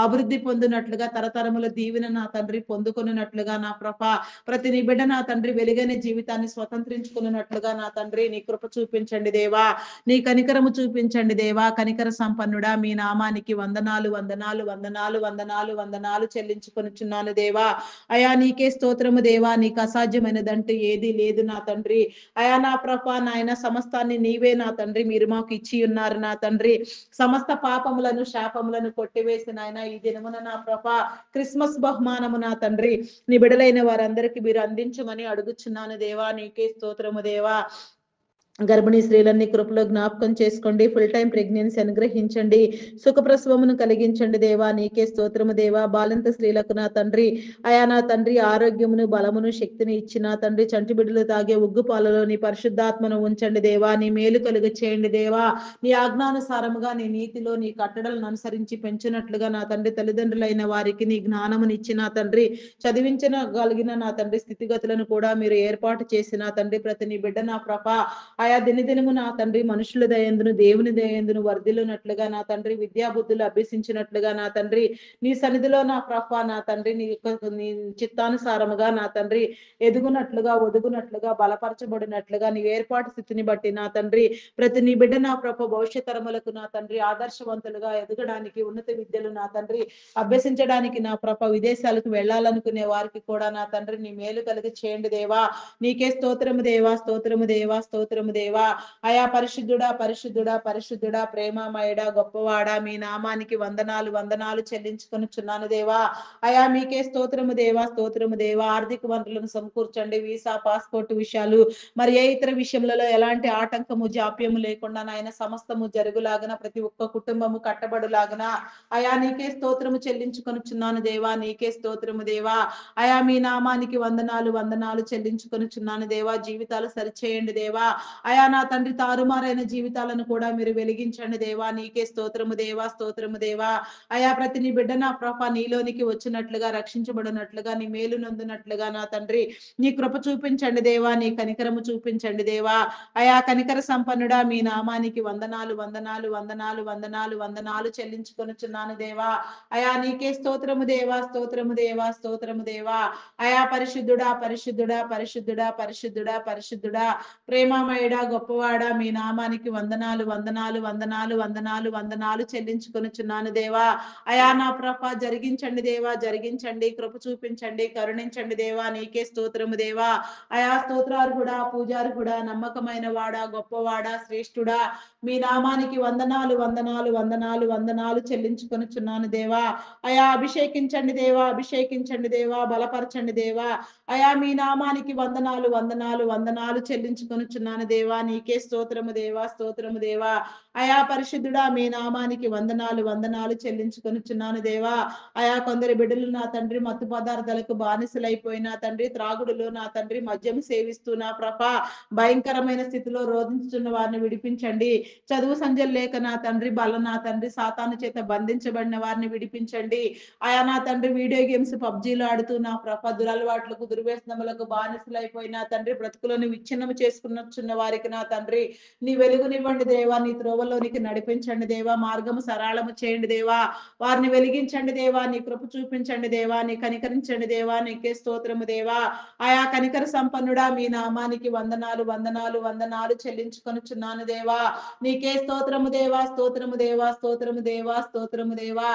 అభివృద్ధి పొందినట్లుగా తరతరముల దీవెన నా తండ్రి పొందుకొనున్నట్లుగా నా ప్రభ ప్రతి నీ బిడ్డ నా తండ్రి వెలుగైన జీవితాన్ని స్వతంత్రించుకున్నట్లుగా నా తండ్రి నీ కృప చూపించండి దేవా, నీ కనికరము చూపించండి దేవా. కనికర సంపన్నుడా మీ నామానికి వందనాలు, వందనాలు, వందనాలు, వందనాలు, వందనాలు చెల్లించుకొనుచున్నాను దేవా. అయా నీకే స్తోత్రము దేవా, నీకు అసాధ్యమైనదంటూ ఏది లేదు నా తండ్రి. అయా నా ప్రభ నాయన సమస్తాన్ని నీవే నా తండ్రి మీరు మాకు ఇచ్చి ఉన్నారు నా తండ్రి. సమస్త పాపములను శాపములను కొట్టివేసిన ఆయన ఈ దినమున నా ప్రభ క్రిస్మస్ బహుమానము నా తండ్రి నీ బిడలైన వారందరికీ మీరు అందించమని అడుగుచున్నాను దేవా, నీకే స్తోత్రము దేవా. గర్భిణీ స్త్రీలన్నీ కృపలో జ్ఞాపకం చేసుకోండి. ఫుల్ టైం ప్రెగ్నెన్సీ అనుగ్రహించండి. సుఖప్రసవమును కలిగించండి దేవా. నీకే స్తోత్రము దేవా. బాలింత స్త్రీలకు నా తండ్రి, నా తండ్రి ఆరోగ్యమును, బలమును, శక్తిని ఇచ్చి నా తండ్రి చంటి బిడ్డలు తాగే ఉగ్గు పాలలో నీ పరిశుద్ధాత్మను ఉంచండి దేవా. నీ మేలు కలుగ చేయండి దేవా. నీ ఆజ్ఞానుసారముగా నీ నీతిలో నీ కట్టడలను అనుసరించి పెంచినట్లుగా నా తండ్రి తల్లిదండ్రులైన వారికి నీ జ్ఞానమునిచ్చి నా తండ్రి చదివించగలిగిన నా తండ్రి స్థితిగతులను కూడా మీరు ఏర్పాటు చేసి నా తండ్రి ప్రతి నీ బిడ్డ నా ప్రభ దినదినము నా తండ్రి మనుషుల దయందును దేవుని దయందును వర్ధిల్లునట్లుగా నా తండ్రి విద్యాబుద్ధులు అభ్యసించినట్లుగా నా తండ్రి నీ సన్నిధిలో నా ప్రభ నా తండ్రి నీ చిత్తానుసారముగా నా తండ్రి ఎదుగునట్లుగా ఒదుగునట్లుగా బలపరచబడినట్లుగా నీ ఏర్పాటు స్థితిని బట్టి నా తండ్రి ప్రతి నీ బిడ్డ నా ప్రభ భవిష్యత్ తరములకు నా తండ్రి ఆదర్శవంతులుగా ఎదగడానికి ఉన్నత విద్యలు నా తండ్రి అభ్యసించడానికి నా ప్రభ విదేశాలకు వెళ్ళాలనుకునే వారికి కూడా నా తండ్రి నీ మేలు కలిగి చేయండి దేవా. నీకే స్తోత్రము దేవా, స్తోత్రము దేవా, స్తోత్రము దేవా. పరిశుద్ధుడా, పరిశుద్ధుడా, పరిశుద్ధుడా, ప్రేమమయుడా, గొప్పవాడా, మీ నామానికి వందనాలు వందనాలు చెల్లించుకొనుచున్నాను దేవా. మీకే స్తోత్రము దేవా, స్తోత్రము దేవా. ఆర్థిక వనరులను సమకూర్చండి. వీసా, పాస్పోర్ట్ విషయాలు మరి ఏ ఇతర విషయములలో ఎలాంటి ఆటంకము జాప్యము లేకుండా నాయన సమస్తము జరుగులాగన ప్రతి ఒక్క కుటుంబము కట్టబడులాగన నీకే స్తోత్రము చెల్లించుకొనుచున్నాను దేవా. నీకే స్తోత్రము దేవా. మీ నామానికి వందనాలు వందనాలు చెల్లించుకొనుచున్నాను దేవా. జీవితాలు సరిచేయండి దేవా. నా తండ్రి తారుమారైన జీవితాలను కూడా మీరు వెలిగించండి దేవా. నీకే స్తోత్రము దేవా, స్తోత్రము దేవా. ప్రతి నీ బిడ్డ నా ప్రభ నీలోనికి వచ్చినట్లుగా రక్షించబడినట్లుగా నీ మేలు నొందినట్లుగా నా తండ్రి నీ కృప చూపించండి దేవా. నీ కనికరము చూపించండి దేవా. కనికర సంపన్నుడా, మీ నామానికి వందనాలు వందనాలు వందనాలు వందనాలు వందనాలు చెల్లించుకొనుచున్నాను దేవా. నీకే స్తోత్రము దేవా, స్తోత్రము దేవా, స్తోత్రము దేవా. పరిశుద్ధుడా, పరిశుద్ధుడా, పరిశుద్ధుడా, పరిశుద్ధుడా, పరిశుద్ధుడా, ప్రేమమయుడా, గొప్పవాడా, మీ నామానికి వందనాలు వందనాలు వందనాలు వందనాలు వందనాలు చెల్లించుకొనుచున్నాను దేవా. నా ప్రభ జరిగించండి దేవా, జరిగించండి, కృప చూపించండి, కరుణించండి దేవా. నీకే స్తోత్రము దేవా. స్తోత్రార్హుడా, పూజార్హుడా, నమ్మకమైన వాడా, గొప్పవాడా, శ్రేష్ఠుడా, మీ నామానికి వందనాలు వందనాలు వందనాలు వందనాలు చెల్లించుకొనుచున్నాను దేవా. అభిషేకించండి దేవా, అభిషేకించండి దేవా, బలపరచండి దేవా. మీ నామానికి వందనాలు వందనాలు వందనాలు చెల్లించుకొనుచున్నాను దేవా. నీకే స్తోత్రము దేవా, స్తోత్రము దేవా. పరిశుద్ధుడా, మీ నామానికి వందనాలు వందనాలు చెల్లించుకొనుచున్నాను దేవా. కొందరి బిడ్డలు నా తండ్రి మత్తు పదార్థాలకు బానిసలైపోయిన తండ్రి త్రాగుడులో నా తండ్రి మద్యం సేవిస్తూ నా ప్రభ భయంకరమైన స్థితిలో రోధించుతున్న వారిని విడిపించండి. చదువు సంజలు లేక నా తండ్రి బల నా తండ్రి సాతాను చేత బంధించబడిన వారిని విడిపించండి. నా తండ్రి వీడియో గేమ్స్ పబ్జీలు ఆడుతూ నా ప్రభ దురలవాట్లకు దుర్వ్యసనములకు బానిసలైపోయిన తండ్రి బ్రతుకులను విచ్ఛిన్నము చేసుకున్న వారికి నా తండ్రి నీ వెలుగునివ్వండి దేవా. నీ త్రోవలోనికి నడిపించండి దేవా. మార్గము సరళము చేయండి దేవా. వారిని వెలిగించండి దేవా. నీ కృప చూపించండి దేవా. నీ కనికరించండి దేవా. నీకే స్తోత్రము దేవా. కనికర సంపన్నుడా, మీ నామానికి వందనాలు వందనాలు వందనాలు చెల్లించుకొనుచున్నాను దేవా. నీకే స్తోత్రము దేవా, స్తోత్రము దేవా, స్తోత్రము దేవా, స్తోత్రము దేవా.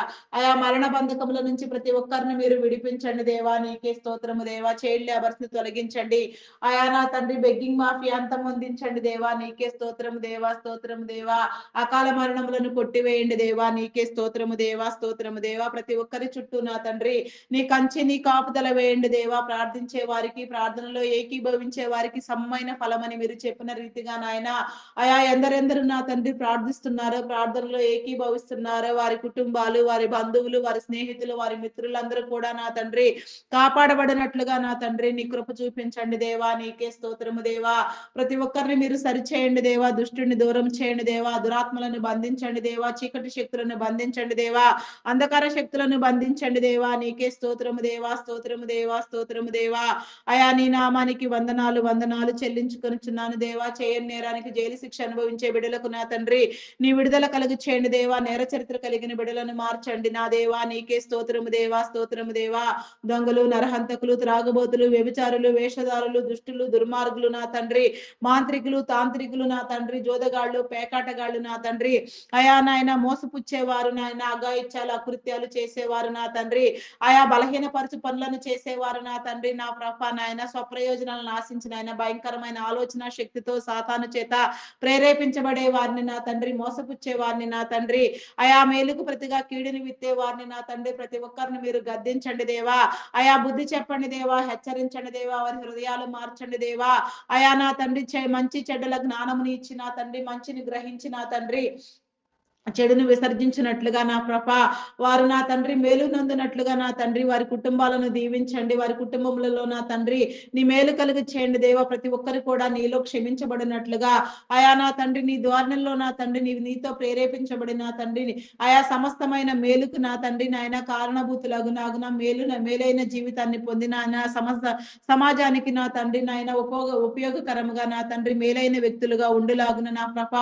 మరణ బంధకముల నుంచి ప్రతి ఒక్కరిని మీరు విడిపించండి దేవా. నీకే స్తోత్రము దేవా. చైల్డ్ లేబర్స్ ని తొలగించండి. నా తండ్రి బెగ్గింగ్ మాఫియా అంతమొందించండి దేవా. నీకే స్తోత్రము దేవా, స్తోత్రము దేవా. అకాల మరణములను కొట్టివేయండి దేవా. నీకే స్తోత్రము దేవా, స్తోత్రము దేవా. ప్రతి ఒక్కరి చుట్టూ నా తండ్రి నీ కంచె నీ కాపుదల వేయండి దేవా. ప్రార్థించే వారికి ప్రార్థనలో ఏకీభవించే వారికి సమ్మైన ఫలమని మీరు చెప్పిన రీతిగా నాయన ఎందరెందరు నా తండ్రి ప్రార్థిస్తున్నారో ప్రార్థనలో ఏకీభవిస్తున్నారో వారి కుటుంబాలు, వారి బంధువులు, వారి స్నేహితులు, వారి మిత్రులందరూ కూడా నా తండ్రి కాపాడబడినట్లుగా నా తండ్రి నీ కృప చూపించండి దేవా. నీకే స్తోత్రము దేవా. ప్రతి ఒక్కరిని మీరు సరిచేయండి దేవా. దుష్టుని దూరం చేయండి దేవా. దురాత్మలను బంధించండి దేవా. చీకటి శక్తులను బంధించండి దేవా. అంధకార శక్తులను బంధించండి దేవా. నీకే స్తోత్రము దేవా, స్తోత్రము దేవా, స్తోత్రము దేవా. నీ నామానికి వందనాలు వందనాలు చెల్లించుకొనుచున్నాను దేవా. చేయని నేరానికి జైలు శిక్ష అనుభవించే బిడ్డలకు నా తండ్రి నీ విడుదల కలుగు చేయండి దేవా. నేర చరిత్ర కలిగిన బిడ్డలను మార్చండి నా దేవా. నీకే స్తోత్రము దేవా, స్తోత్రము దేవా. దొంగలు, నరహంతకులు, త్రాగుబోతులు, వ్యభిచారులు, వేషధారులు, దుష్టులు, దుర్మార్గులు నా తండ్రి మాంత్రికులు, తాంత్రికులు నా తండ్రి జోదగాళ్ళు, పేకాటగాళ్ళు నా తండ్రి నాయన మోసపుచ్చేవారు నాయన అఘాయిత్యాలు అకృత్యాలు చేసేవారు నా తండ్రి బలహీనపరచు పనులను చేసేవారు నా తండ్రి నా ప్రభ నాయన స్వప్రయోజనాలను ఆశించిన ఆయన భయంకరమైన ఆలోచన శక్తితో సాతాను చేత ప్రేరేపించబడే వారిని నా తండ్రి మోసపుచ్చే వారిని నా తండ్రి మేలుకు ప్రతిగా కీడుని విత్తే వారిని నా తండ్రి ప్రతి ఒక్కరిని మీరు గద్దించండి దేవా. బుద్ధి చెప్పండి దేవా. హెచ్చరించండి దేవా. వారి హృదయాలు మార్చండి దేవా. నా తండ్రి మంచి మంచి చెడ్డల జ్ఞానముని ఇచ్చిన తండ్రి, మంచిని గ్రహించిన తండ్రి, చెడును విసర్జించినట్లుగా నా ప్రభ వారు నా తండ్రి మేలు నందునట్లుగా నా తండ్రి వారి కుటుంబాలను దీవించండి. వారి కుటుంబములలో నా తండ్రి నీ మేలు కలుగు చేయండి దేవా. ప్రతి ఒక్కరు కూడా నీలో క్షమించబడినట్లుగా అయా నా తండ్రి నీ ద్వారంలో నా తండ్రి నీతో ప్రేరేపించబడిన తండ్రిని ఆయా సమస్తమైన మేలుకు నా తండ్రి నాయన కారణభూతులగు నాగున మేలైన జీవితాన్ని పొందిన నా సమాజానికి నా తండ్రి నాయన ఉపయోగకరముగా నా తండ్రి మేలైన వ్యక్తులుగా ఉండులాగున నా ప్రభ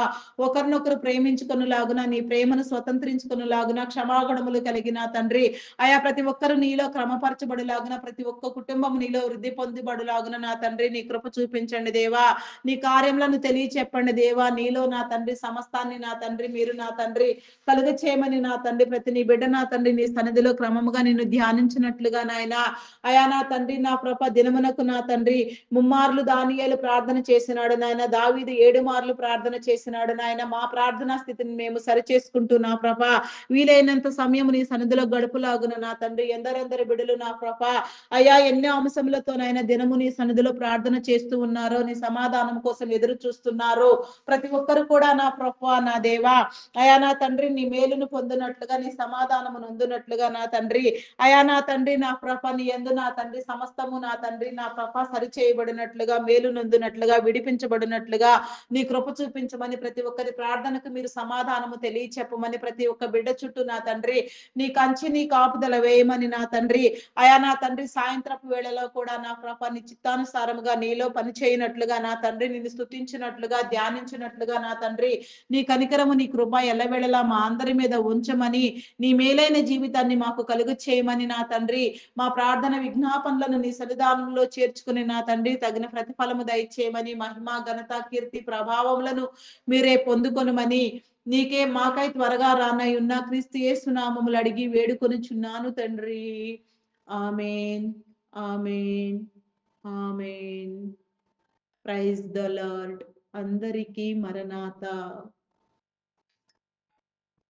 ఒకరినొకరు ప్రేమించుకొనులాగున నీ ప్రేమను స్వతంత్రించుకొనులాగున క్షమాగుణములు కలిగిన తండ్రి ఆయా ప్రతి ఒక్కరు నీలో క్రమపరచబడులాగున ప్రతి ఒక్క కుటుంబం నీలో వృద్ధి పొందిబడులాగున నా తండ్రి నీ కృప చూపించండి దేవా. నీ కార్యములను తెలియచెప్పండి దేవా. నీలో నా తండ్రి సమస్తాన్ని నా తండ్రి మీరు నా తండ్రి కలుగ చేయమని నా తండ్రి ప్రతి నీ బిడ్డ నా తండ్రి నీ సన్నిధిలో క్రమముగా నిన్ను ధ్యానించినట్లుగా నాయన అయా నా తండ్రి నా ప్రభ దినమునకు నా తండ్రి ముమ్మార్లు దానియేలు ప్రార్థన చేసినాడు నాయన. దావీదు 7 మార్లు ప్రార్థన చేసినాడు నాయన. మా ప్రార్థనా స్థితిని మేము సరిచేసుకుంటూ నా ప్రభ వీలైనంత సమయం నీ సన్నిధిలో గడుపులాగున నా తండ్రి ఎందరెందరి బిడ్డలు నా ప్రభ అయ్యా ఎన్నో అంశములతో నాయన దినము నీ సన్నిధిలో ప్రార్థన చేస్తూ ఉన్నారో నీ సమాధానం కోసం ఎదురు చూస్తున్నారు. ప్రతి ఒక్కరు కూడా నా ప్రభ నా దేవా అయా నా తండ్రి నీ మేలును పొందినట్లుగా నీ సమాధానము నొందినట్లుగా నా తండ్రి అయా నా తండ్రి నా ప్రభ నీ యందు నా తండ్రి సమస్తము నా తండ్రి నా ప్రభ సరి చేయబడినట్లుగా మేలు నొందినట్లుగా విడిపించబడినట్లుగా నీ కృప చూపించమని ప్రతి ఒక్కరి ప్రార్థనకు మీరు సమాధానము తెలియచెప్పమని ప్రతి ఒక్క బిడ్డ చుట్టూ నా తండ్రి నీ కంచి నీ కాపుదల వేయమని నా తండ్రి అయా నా తండ్రి సాయంత్రపు వేళలో కూడా నా ప్రభ నీ చిత్తానుసారముగా నీలో పని చేయనట్లుగా నా తండ్రి నిన్ను స్తుతించినట్లుగా ధ్యానించినట్లుగా నా తండ్రి నీ కనికరము నీ కృప ఎల్లవేళలా మా అందరి మీద ఉంచమని నీ మేలైన జీవితాన్ని మాకు కలుగు చేయమని నా తండ్రి మా ప్రార్థన విజ్ఞాపనలను నీ సన్నిధానంలో చేర్చుకుని నా తండ్రి తగిన ప్రతిఫలము దయచేయమని మహిమ ఘనత కీర్తి ప్రభావములను మీరే పొందుకొనుమని నీకే మాకై త్వరగా రానయ్యున్న క్రీస్తు యేసు నామములు అడిగి వేడుకొనుచున్నాను తండ్రి. ఆమేన్ ఆమేన్ ఆమేన్. Praise the Lord. అందరికీ మరణాత.